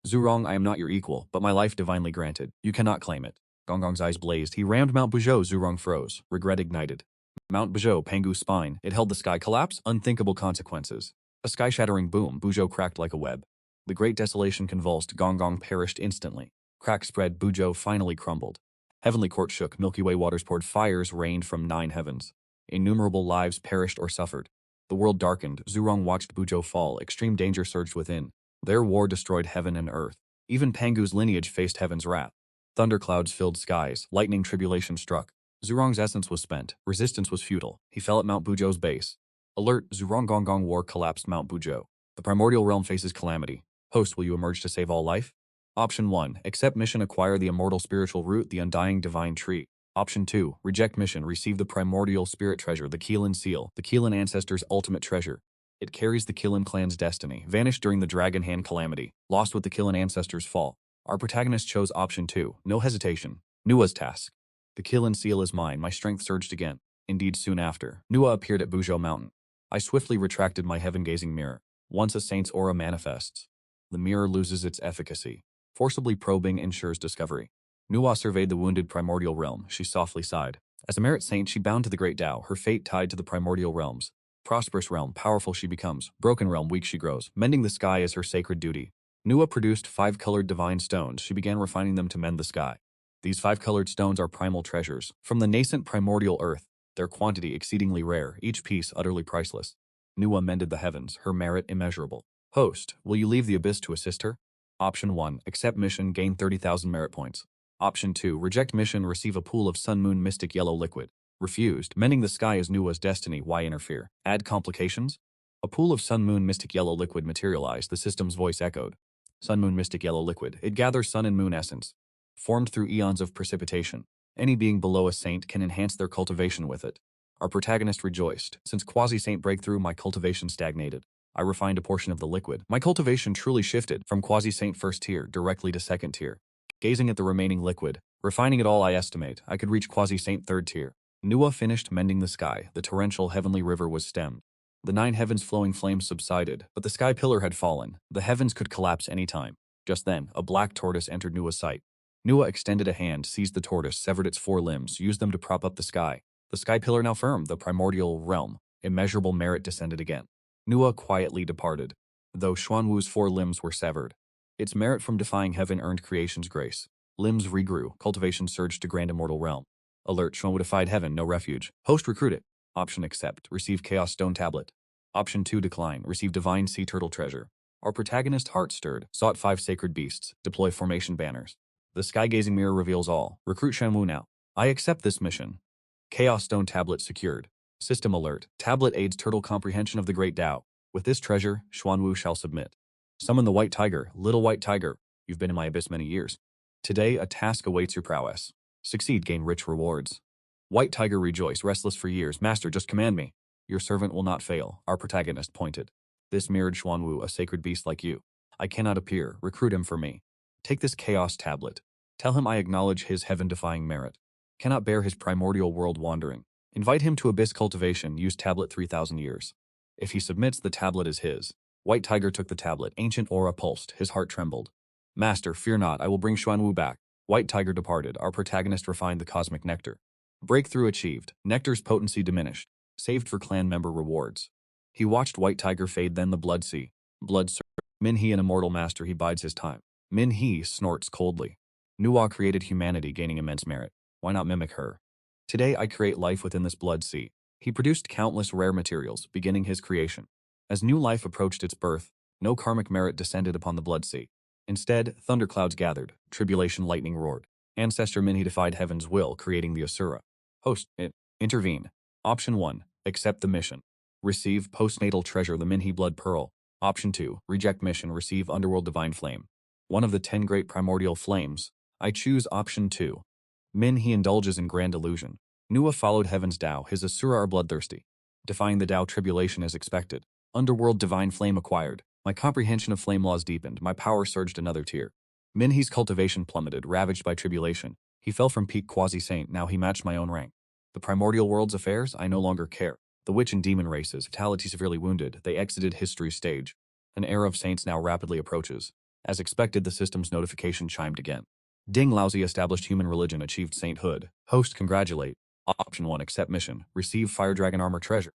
[SPEAKER 1] Zurong, I am not your equal, but my life divinely granted. You cannot claim it. Gongong's eyes blazed. He rammed Mount Buzhou. Zurong froze. Regret ignited. Mount Buzhou, Pangu's spine. It held the sky collapse. Unthinkable consequences. A sky-shattering boom. Buzhou cracked like a web. The great desolation convulsed. Gongong perished instantly. Crack spread. Buzhou finally crumbled. Heavenly court shook. Milky Way waters poured. Fires rained from 9 heavens. Innumerable lives perished or suffered. The world darkened. Zurong watched Buzhou fall. Extreme danger surged within. Their war destroyed heaven and earth. Even Pangu's lineage faced heaven's wrath. Thunderclouds filled skies. Lightning tribulation struck. Zurong's essence was spent. Resistance was futile. He fell at Mount Buzhou's base. Alert, Zurong Gongong War collapsed Mount Buzhou. The primordial realm faces calamity. Host, will you emerge to save all life? Option 1. Accept mission, acquire the immortal spiritual root, the undying divine tree. Option 2. Reject mission, receive the primordial spirit treasure, the Keelan seal, the Keelan ancestors' ultimate treasure. It carries the Keelan clan's destiny, vanished during the Dragon Hand calamity, lost with the Keelan ancestors' fall. Our protagonist chose option 2, no hesitation. Nua's task. The Keelan seal is mine, my strength surged again. Indeed, soon after, Nua appeared at Buzhou Mountain. I swiftly retracted my heaven-gazing mirror. Once a saint's aura manifests, the mirror loses its efficacy. Forcibly probing ensures discovery. Nua surveyed the wounded primordial realm. She softly sighed. As a merit saint, she bound to the great Tao, her fate tied to the primordial realms. Prosperous realm, powerful she becomes. Broken realm, weak she grows. Mending the sky is her sacred duty. Nua produced 5-colored divine stones. She began refining them to mend the sky. These 5-colored stones are primal treasures, from the nascent primordial earth, their quantity exceedingly rare, each piece utterly priceless. Nua mended the heavens, her merit immeasurable. Host, will you leave the abyss to assist her? Option 1. Accept mission, gain 30,000 merit points. Option 2. Reject mission, receive a pool of sun moon mystic yellow liquid. Refused. Mending the sky is Nua's destiny, why interfere? Add complications? A pool of sun moon mystic yellow liquid materialized, the system's voice echoed. Sun moon mystic yellow liquid. It gathers sun and moon essence. Formed through eons of precipitation. Any being below a saint can enhance their cultivation with it. Our protagonist rejoiced. Since quasi-saint breakthrough, my cultivation stagnated. I refined a portion of the liquid. My cultivation truly shifted from quasi-saint first tier directly to second tier. Gazing at the remaining liquid, refining it all, I estimate I could reach quasi-saint third tier. Nua finished mending the sky. The torrential heavenly river was stemmed. The 9 heavens flowing flames subsided, but the sky pillar had fallen. The heavens could collapse any time. Just then, a black tortoise entered Nua's sight. Nua extended a hand, seized the tortoise, severed its 4 limbs, used them to prop up the sky. The sky pillar now firm, the primordial realm. Immeasurable merit descended again. Nua quietly departed, though Xuanwu's 4 limbs were severed. Its merit from defying heaven earned creation's grace. Limbs regrew, cultivation surged to grand immortal realm. Alert, Xuanwu defied heaven, no refuge. Host recruited. Option accept, receive chaos stone tablet. Option 2 decline, receive divine sea turtle treasure. Our protagonist heart stirred, sought 5 sacred beasts, deploy formation banners. The sky-gazing mirror reveals all. Recruit Xuanwu now. I accept this mission. Chaos stone tablet secured. System alert. Tablet aids turtle comprehension of the great Tao. With this treasure, Xuanwu shall submit. Summon the white tiger. Little white tiger. You've been in my abyss many years. Today, a task awaits your prowess. Succeed, gain rich rewards. White tiger rejoice, restless for years. Master, just command me. Your servant will not fail. Our protagonist pointed. This mirrored Xuanwu, a sacred beast like you. I cannot appear. Recruit him for me. Take this chaos tablet. Tell him I acknowledge his heaven-defying merit. Cannot bear his primordial world wandering. Invite him to abyss cultivation. Use tablet 3,000 years. If he submits, the tablet is his. White tiger took the tablet. Ancient aura pulsed. His heart trembled. Master, fear not. I will bring Xuanwu back. White tiger departed. Our protagonist refined the cosmic nectar. Breakthrough achieved. Nectar's potency diminished. Saved for clan member rewards. He watched white tiger fade, then the blood sea. Blood surged. Min-He, an immortal master, he bides his time. Min-He snorts coldly. Nua created humanity, gaining immense merit. Why not mimic her? Today I create life within this blood sea. He produced countless rare materials, beginning his creation. As new life approached its birth, no karmic merit descended upon the blood sea. Instead, thunderclouds gathered, tribulation lightning roared. Ancestor Min-He defied heaven's will, creating the Asura. Host, intervene. Option 1, accept the mission. Receive postnatal treasure, the Min-He blood pearl. Option 2, reject mission, receive underworld divine flame. One of the 10 great primordial flames. I choose option 2. Min-He indulges in grand illusion. Nua followed heaven's Tao, his Asura are bloodthirsty. Defying the Tao, tribulation as expected. Underworld divine flame acquired. My comprehension of flame laws deepened, my power surged another tier. Min-He's cultivation plummeted, ravaged by tribulation. He fell from peak quasi-saint, now he matched my own rank. The primordial world's affairs, I no longer care. The witch and demon races, fatality severely wounded, they exited history's stage. An era of saints now rapidly approaches. As expected, the system's notification chimed again. Ding lousy established human religion achieved sainthood. Host congratulate. Option 1 accept mission. Receive fire dragon armor treasure.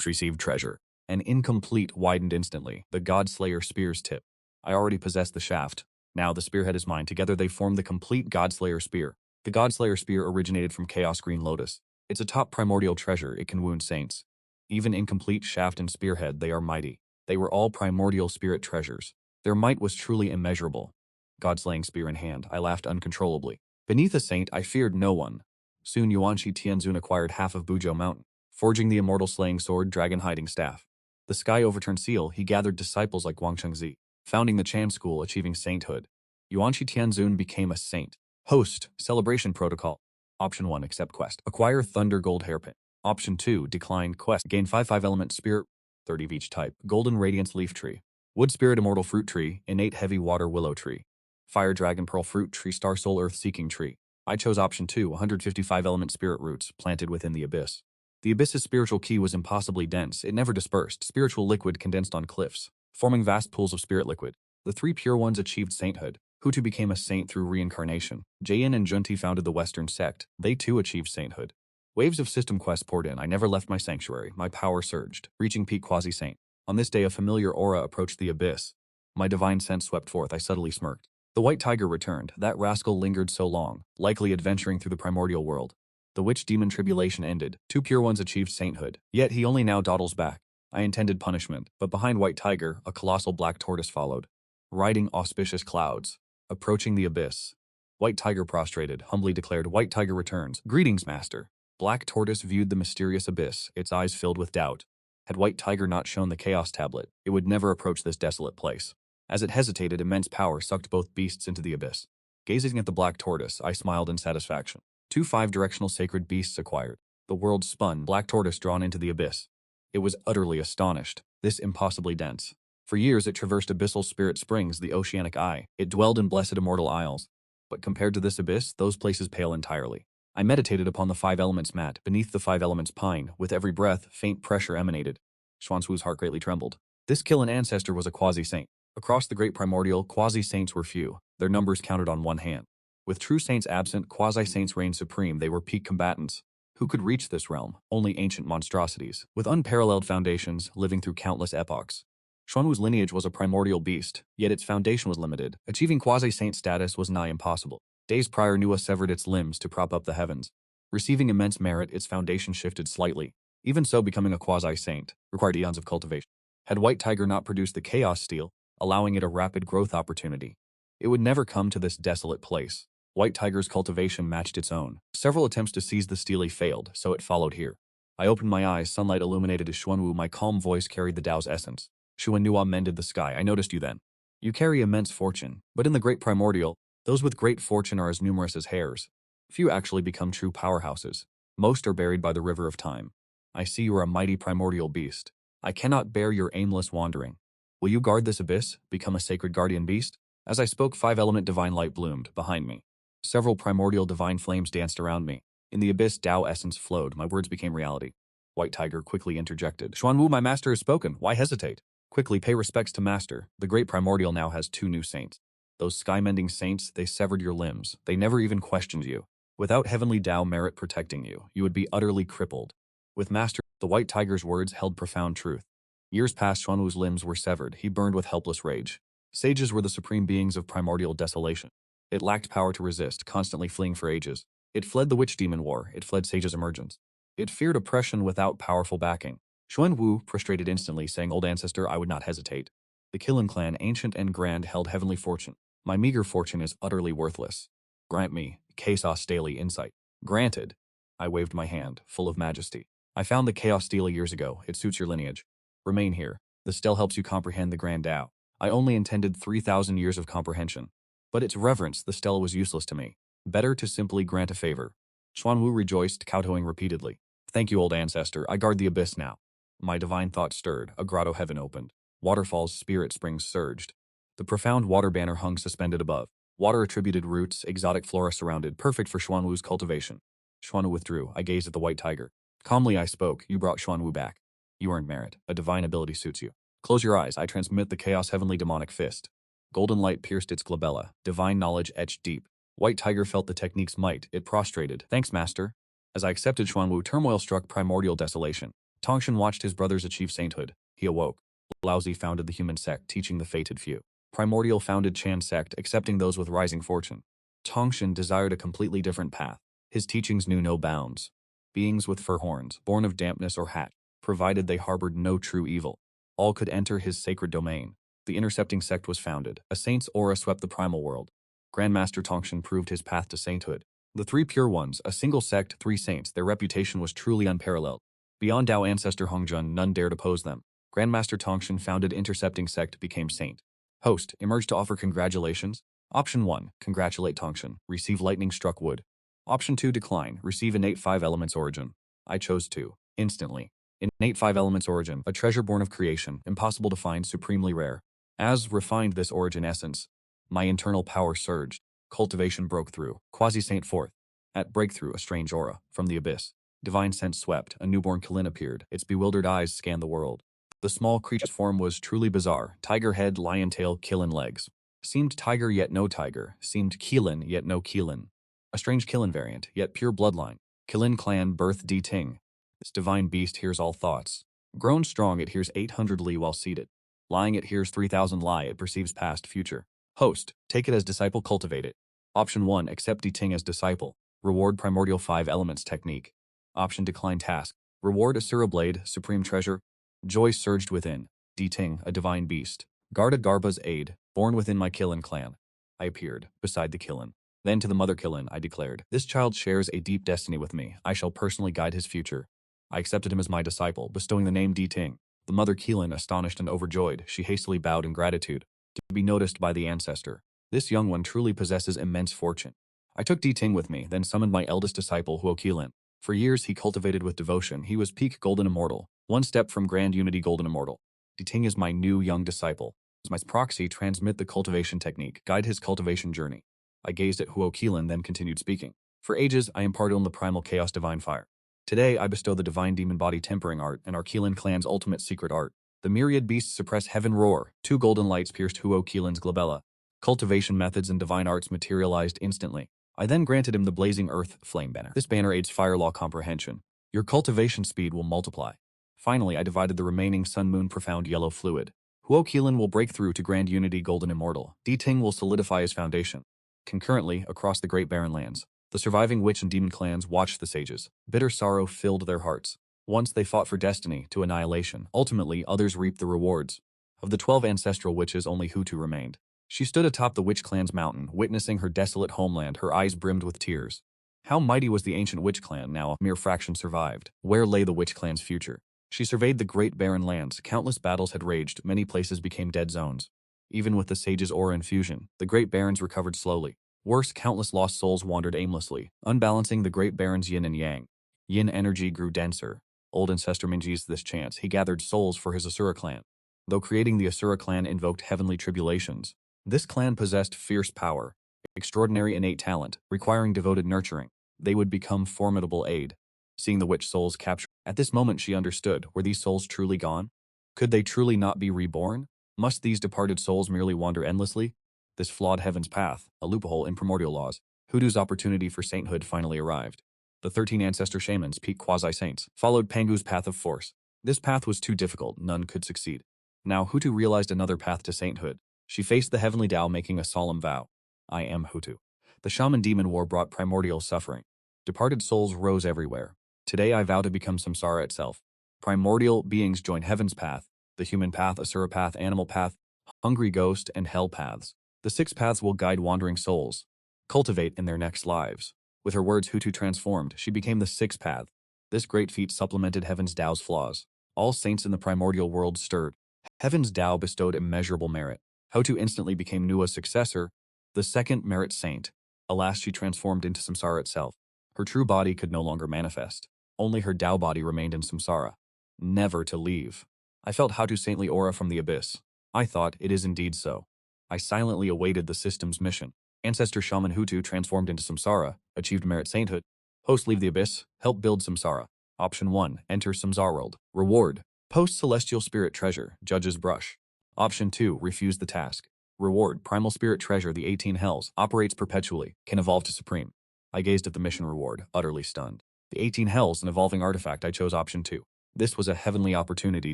[SPEAKER 1] Receive treasure. An incomplete widened instantly. The Godslayer spear's tip. I already possessed the shaft. Now the spearhead is mine. Together they form the complete Godslayer spear. The Godslayer spear originated from Chaos Green Lotus. It's a top primordial treasure. It can wound saints. Even incomplete shaft and spearhead, they are mighty. They were all primordial spirit treasures. Their might was truly immeasurable. God-slaying spear in hand, I laughed uncontrollably. Beneath a saint, I feared no one. Soon Yuanshi Tianzun acquired half of Buzhou Mountain, forging the immortal slaying sword, dragon hiding staff. The sky overturned seal, he gathered disciples like Wang Chengzi, founding the Chan school, achieving sainthood. Yuanshi Tianzun became a saint. Host, celebration protocol. Option 1, accept quest. Acquire Thunder Gold Hairpin. Option 2, decline quest. Gain 5 element spirit, 30 of each type. Golden Radiance Leaf Tree. Wood Spirit Immortal Fruit Tree. Innate Heavy Water Willow Tree. Fire Dragon Pearl Fruit Tree. Star Soul Earth Seeking Tree. I chose option 2, 155 element spirit roots, planted within the abyss. The abyss's spiritual key was impossibly dense. It never dispersed. Spiritual liquid condensed on cliffs, forming vast pools of spirit liquid. The 3 pure ones achieved sainthood. Hutu became a saint through reincarnation. Jayin and Junti founded the Western sect. They too achieved sainthood. Waves of system quests poured in. I never left my sanctuary. My power surged, reaching peak quasi-saint. On this day, a familiar aura approached the abyss. My divine sense swept forth. I subtly smirked. The white tiger returned. That rascal lingered so long, likely adventuring through the primordial world. The witch-demon tribulation ended. 2 pure ones achieved sainthood. Yet he only now dawdles back. I intended punishment, but behind white tiger, a colossal black tortoise followed, riding auspicious clouds, approaching the abyss. White tiger prostrated, humbly declared, "White tiger returns. Greetings, master." Black tortoise viewed the mysterious abyss, its eyes filled with doubt. Had white tiger not shown the chaos tablet, it would never approach this desolate place. As it hesitated, immense power sucked both beasts into the abyss. Gazing at the black tortoise, I smiled in satisfaction. 2 5-directional sacred beasts acquired. The world spun, black tortoise drawn into the abyss. It was utterly astonished. This impossibly dense. For years it traversed abyssal spirit springs, the oceanic eye. It dwelled in blessed immortal isles. But compared to this abyss, those places pale entirely. I meditated upon the 5 elements mat, beneath the 5 elements pine. With every breath, faint pressure emanated. Xuansu's heart greatly trembled. This killing ancestor was a quasi-saint. Across the great primordial, quasi-saints were few, their numbers counted on one hand. With true saints absent, quasi-saints reigned supreme. They were peak combatants. Who could reach this realm? Only ancient monstrosities, with unparalleled foundations, living through countless epochs. Xuanwu's lineage was a primordial beast, yet its foundation was limited. Achieving quasi-saint status was nigh impossible. Days prior, Nua severed its limbs to prop up the heavens. Receiving immense merit, its foundation shifted slightly. Even so, becoming a quasi-saint required eons of cultivation. Had White Tiger not produced the Chaos Steel, allowing it a rapid growth opportunity, it would never come to this desolate place. White Tiger's cultivation matched its own. Several attempts to seize the steely failed, so it followed here. I opened my eyes, sunlight illuminated as Xuanwu. My calm voice carried the Tao's essence. Xuanhua mended the sky. I noticed you then. You carry immense fortune, but in the great primordial, those with great fortune are as numerous as hares. Few actually become true powerhouses. Most are buried by the river of time. I see you are a mighty primordial beast. I cannot bear your aimless wandering. Will you guard this abyss, become a sacred guardian beast? As I spoke, 5-element divine light bloomed behind me. Several primordial divine flames danced around me. In the abyss, Tao essence flowed. My words became reality. White Tiger quickly interjected. Xuanwu, my master has spoken. Why hesitate? Quickly pay respects to master. The great primordial now has 2 new saints. Those sky-mending saints, they severed your limbs. They never even questioned you. Without heavenly Tao merit protecting you, you would be utterly crippled. With master, the White Tiger's words held profound truth. Years past, Xuanwu's limbs were severed. He burned with helpless rage. Sages were the supreme beings of primordial desolation. It lacked power to resist, constantly fleeing for ages. It fled the witch demon war. It fled sages' emergence. It feared oppression without powerful backing. Xuanwu prostrated instantly, saying, Old ancestor, I would not hesitate. The Qilin clan, ancient and grand, held heavenly fortune. My meager fortune is utterly worthless. Grant me, Chaos daily insight. Granted. I waved my hand, full of majesty. I found the Chaos Stele years ago. It suits your lineage. Remain here. The stele helps you comprehend the grand Tao. I only intended 3,000 years of comprehension. But its reverence, the stele was useless to me. Better to simply grant a favor. Xuanwu rejoiced, kowtowing repeatedly. Thank you, old ancestor. I guard the abyss now. My divine thought stirred. A grotto heaven opened. Waterfalls, spirit springs surged. The profound water banner hung suspended above. Water attributed roots, exotic flora surrounded, perfect for Xuanwu's cultivation. Xuanwu withdrew. I gazed at the White Tiger. Calmly I spoke. You brought Xuanwu back. You earned merit. A divine ability suits you. Close your eyes. I transmit the chaos heavenly demonic fist. Golden light pierced its glabella, divine knowledge etched deep. White Tiger felt the technique's might, it prostrated. Thanks, master. As I accepted Xuanwu, turmoil struck primordial desolation. Tongshan watched his brothers achieve sainthood. He awoke. Laozi founded the human sect, teaching the fated few. Primordial founded Chan sect, accepting those with rising fortune. Tongshan desired a completely different path. His teachings knew no bounds. Beings with fur horns, born of dampness or hatch, provided they harbored no true evil. All could enter his sacred domain. The intercepting sect was founded. A saint's aura swept the primal world. Grandmaster Tongshan proved his path to sainthood. The three pure ones, a single sect, three saints, their reputation was truly unparalleled. Beyond Tao ancestor Hongjun, none dared oppose them. Grandmaster Tongshan founded intercepting sect, became saint. Host, emerged to offer congratulations. Option 1, congratulate Tongshan, receive lightning struck wood. Option 2, decline, receive innate 5 elements origin. I chose 2, instantly. Innate 5 elements origin, a treasure born of creation, impossible to find, supremely rare. As refined this origin essence, my internal power surged. Cultivation broke through. Quasi-saint forth. At breakthrough, a strange aura. From the abyss. Divine sense swept. A newborn Killin appeared. Its bewildered eyes scanned the world. The small creature's form was truly bizarre. Tiger head, lion tail, Killin legs. Seemed tiger yet no tiger. Seemed Killin yet no Killin. A strange Killin variant, yet pure bloodline. Killin clan birth D Ting. This divine beast hears all thoughts. Grown strong, it hears 800 li while seated. Lying, it hears 3,000 lie, it perceives past, future. Host, take it as disciple, cultivate it. Option 1, accept D Ting as disciple. Reward primordial 5 elements technique. Option decline task. Reward Asura blade, supreme treasure. Joy surged within. D Ting, a divine beast. Guarded Garba's aid, born within my Killin clan. I appeared, beside the Killin. Then to the mother Killin, I declared, this child shares a deep destiny with me. I shall personally guide his future. I accepted him as my disciple, bestowing the name D Ting. The mother Killin, astonished and overjoyed, she hastily bowed in gratitude. To be noticed by the ancestor. This young one truly possesses immense fortune. I took D Ting with me, then summoned my eldest disciple, Huo Killin. For years he cultivated with devotion. He was peak golden immortal, one step from grand unity golden immortal. D Ting is my new young disciple. As my proxy, transmit the cultivation technique, guide his cultivation journey. I gazed at Huo Killin, then continued speaking. For ages, I imparted on the primal chaos divine fire. Today, I bestow the divine demon body tempering art and our Killin clan's ultimate secret art. The myriad beasts suppress heaven roar. 2 golden lights pierced Huo Killin's glabella. Cultivation methods and divine arts materialized instantly. I then granted him the blazing earth flame banner. This banner aids fire law comprehension. Your cultivation speed will multiply. Finally, I divided the remaining sun-moon profound yellow fluid. Huo Killin will break through to grand unity golden immortal. D Ting will solidify his foundation. Concurrently, across the great barren lands, the surviving witch and demon clans watched the sages. Bitter sorrow filled their hearts. Once they fought for destiny, to annihilation. Ultimately, others reaped the rewards. Of the 12 ancestral witches, only Hutu remained. She stood atop the witch clan's mountain, witnessing her desolate homeland, her eyes brimmed with tears. How mighty was the ancient witch clan, now a mere fraction survived. Where lay the witch clan's future? She surveyed the great barren lands. Countless battles had raged, many places became dead zones. Even with the sage's aura infusion, the great barrens recovered slowly. Worse, countless lost souls wandered aimlessly, unbalancing the great barren's yin and yang. Yin energy grew denser. Old ancestor Min used this chance. He gathered souls for his Asura clan. Though creating the Asura clan invoked heavenly tribulations, this clan possessed fierce power, extraordinary innate talent, requiring devoted nurturing. They would become formidable aid. Seeing the witch souls captured, at this moment she understood, were these souls truly gone? Could they truly not be reborn? Must these departed souls merely wander endlessly? This flawed heaven's path, a loophole in primordial laws. Hutu's opportunity for sainthood finally arrived. The 13 ancestor shamans, peak quasi-saints, followed Pangu's path of force. This path was too difficult, none could succeed. Now Hutu realized another path to sainthood. She faced the heavenly Tao, making a solemn vow. I am Hutu. The shaman demon war brought primordial suffering. Departed souls rose everywhere. Today I vow to become samsara itself. Primordial beings join heaven's path, the human path, Asura path, animal path, hungry ghost, and hell paths. The 6 paths will guide wandering souls, cultivate in their next lives. With her words, Hutu transformed. She became the 6th path. This great feat supplemented heaven's Tao's flaws. All saints in the primordial world stirred. Heaven's Tao bestowed immeasurable merit. Hutu instantly became Nua's successor, the 2nd merit saint. Alas, she transformed into samsara itself. Her true body could no longer manifest. Only her Tao body remained in samsara, never to leave. I felt Hutu's saintly aura from the abyss. I thought, it is indeed so. I silently awaited the system's mission. Ancestor Shaman Hutu transformed into samsara, achieved merit sainthood. Host, leave the abyss, help build samsara. Option 1, enter samsara world. Reward, post celestial spirit treasure, judge's brush. Option 2, refuse the task. Reward, primal spirit treasure, the 18 hells, operates perpetually, can evolve to supreme. I gazed at the mission reward, utterly stunned. The 18 hells, an evolving artifact. I chose option 2. This was a heavenly opportunity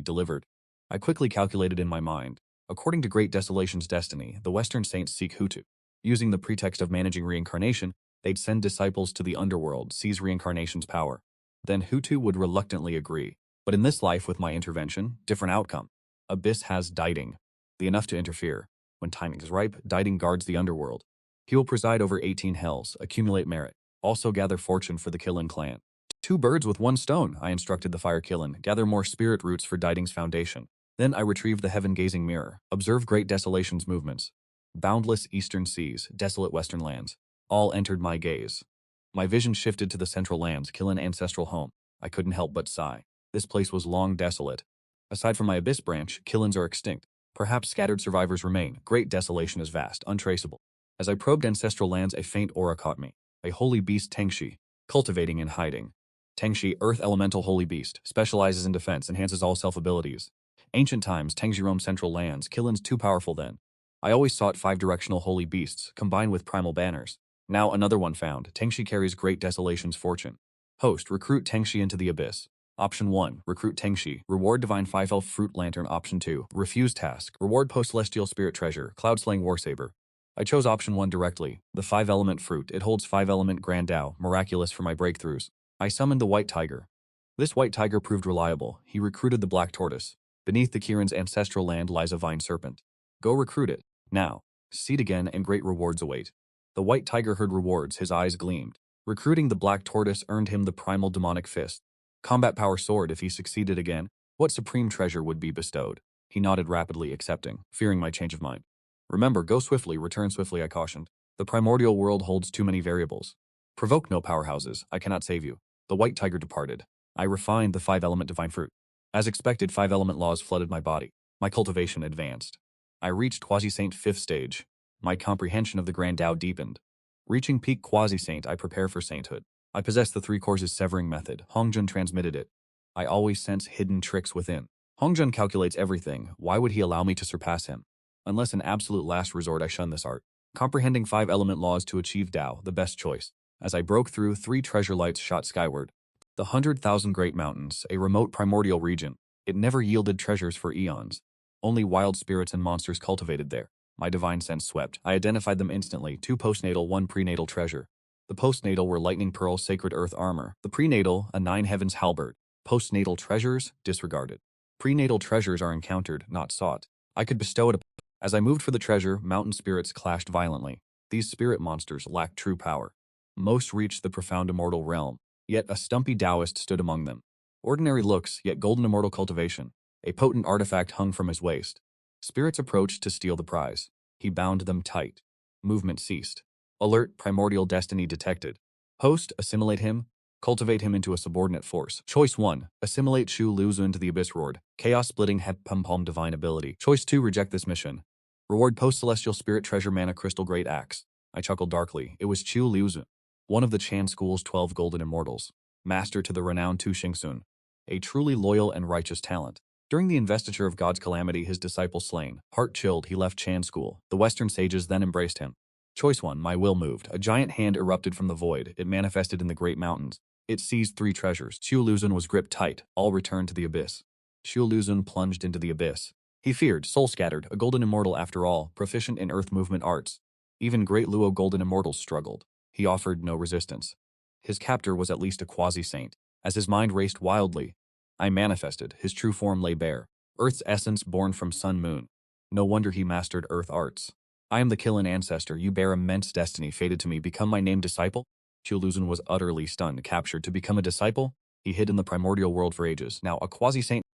[SPEAKER 1] delivered. I quickly calculated in my mind. According to Great Desolation's destiny, the Western saints seek Hutu. Using the pretext of managing reincarnation, they'd send disciples to the underworld, seize reincarnation's power. Then Hutu would reluctantly agree. But in this life, with my intervention, different outcome. Abyss has Diding, the enough to interfere. When timing is ripe, Diding guards the underworld. He will preside over 18 hells, accumulate merit, also gather fortune for the Killen clan. 2 birds with 1 stone, I instructed the Fire Killen, gather more spirit roots for Diding's foundation. Then I retrieved the heaven-gazing mirror, observe Great Desolation's movements. Boundless eastern seas, desolate western lands, all entered my gaze. My vision shifted to the central lands, Killen ancestral home. I couldn't help but sigh. This place was long desolate. Aside from my Abyss branch, Killens are extinct. Perhaps scattered survivors remain. Great Desolation is vast, untraceable. As I probed ancestral lands, a faint aura caught me. A holy beast Tengshi, cultivating and hiding. Tengshi, earth elemental holy beast, specializes in defense, enhances all self-abilities. Ancient times, Tengshi roamed central lands, Killens too powerful then. I always sought 5-directional holy beasts, combined with primal banners. Now another one found. Tengshi carries Great Desolation's fortune. Host, recruit Tengshi into the Abyss. Option 1, recruit Tengshi. Reward divine 5-elf fruit lantern. Option 2, refuse task. Reward post-celestial spirit treasure, cloud-slaying warsaber. I chose option 1 directly. The 5-element fruit. It holds 5-element grand Tao, miraculous for my breakthroughs. I summoned the white tiger. This white tiger proved reliable. He recruited the black tortoise. Beneath the Kiran's ancestral land lies a vine serpent. Go recruit it. Now. Seed again and great rewards await. The white tiger heard rewards, his eyes gleamed. Recruiting the black tortoise earned him the primal demonic fist. Combat power sword. If he succeeded again, what supreme treasure would be bestowed? He nodded rapidly, accepting, fearing my change of mind. Remember, go swiftly, return swiftly, I cautioned. The primordial world holds too many variables. Provoke no powerhouses, I cannot save you. The white tiger departed. I refined the 5-element divine fruit. As expected, 5-element laws flooded my body. My cultivation advanced. I reached quasi-saint 5th stage. My comprehension of the grand Tao deepened. Reaching peak quasi-saint, I prepare for sainthood. I possess the 3 courses severing method. Hongjun transmitted it. I always sense hidden tricks within. Hongjun calculates everything. Why would he allow me to surpass him? Unless an absolute last resort, I shun this art. Comprehending 5-element laws to achieve Tao, the best choice. As I broke through, 3 treasure lights shot skyward. The 100,000 Great Mountains, a remote primordial region. It never yielded treasures for eons. Only wild spirits and monsters cultivated there. My divine sense swept. I identified them instantly. 2 postnatal, 1 prenatal treasure. The postnatal were lightning pearl, sacred earth armor. The prenatal, a 9 heavens halberd. Postnatal treasures, disregarded. Prenatal treasures are encountered, not sought. I could bestow it. As I moved for the treasure, mountain spirits clashed violently. These spirit monsters lacked true power. Most reached the profound immortal realm, yet a stumpy Taoist stood among them. Ordinary looks, yet golden immortal cultivation. A potent artifact hung from his waist. Spirits approached to steal the prize. He bound them tight. Movement ceased. Alert, primordial destiny detected. Host, assimilate him. Cultivate him into a subordinate force. Choice 1, assimilate Shu Luzu into the Abyss Roard. Chaos-splitting Hep Pum Pum divine ability. Choice 2, reject this mission. Reward post-celestial spirit treasure mana crystal great axe. I chuckled darkly. It was Chu Liuzu, one of the Chan school's 12 golden immortals. Master to the renowned Tu Xingsun. A truly loyal and righteous talent. During the investiture of God's calamity, his disciple slain. Heart chilled, he left Chan school. The Western sages then embraced him. Choice 1, my will moved. A giant hand erupted from the void. It manifested in the great mountains. It seized 3 treasures. Xiu Luzun was gripped tight. All returned to the abyss. Xiu Luzun plunged into the abyss. He feared, soul scattered, a golden immortal after all, proficient in earth movement arts. Even great Luo golden immortals struggled. He offered no resistance. His captor was at least a quasi-saint. As his mind raced wildly, I manifested. His true form lay bare. Earth's essence born from sun moon. No wonder he mastered earth arts. I am the Killen ancestor. You bear immense destiny fated to me. Become my named disciple? Chuluzun was utterly stunned. Captured to become a disciple? He hid in the primordial world for ages. Now a quasi-saint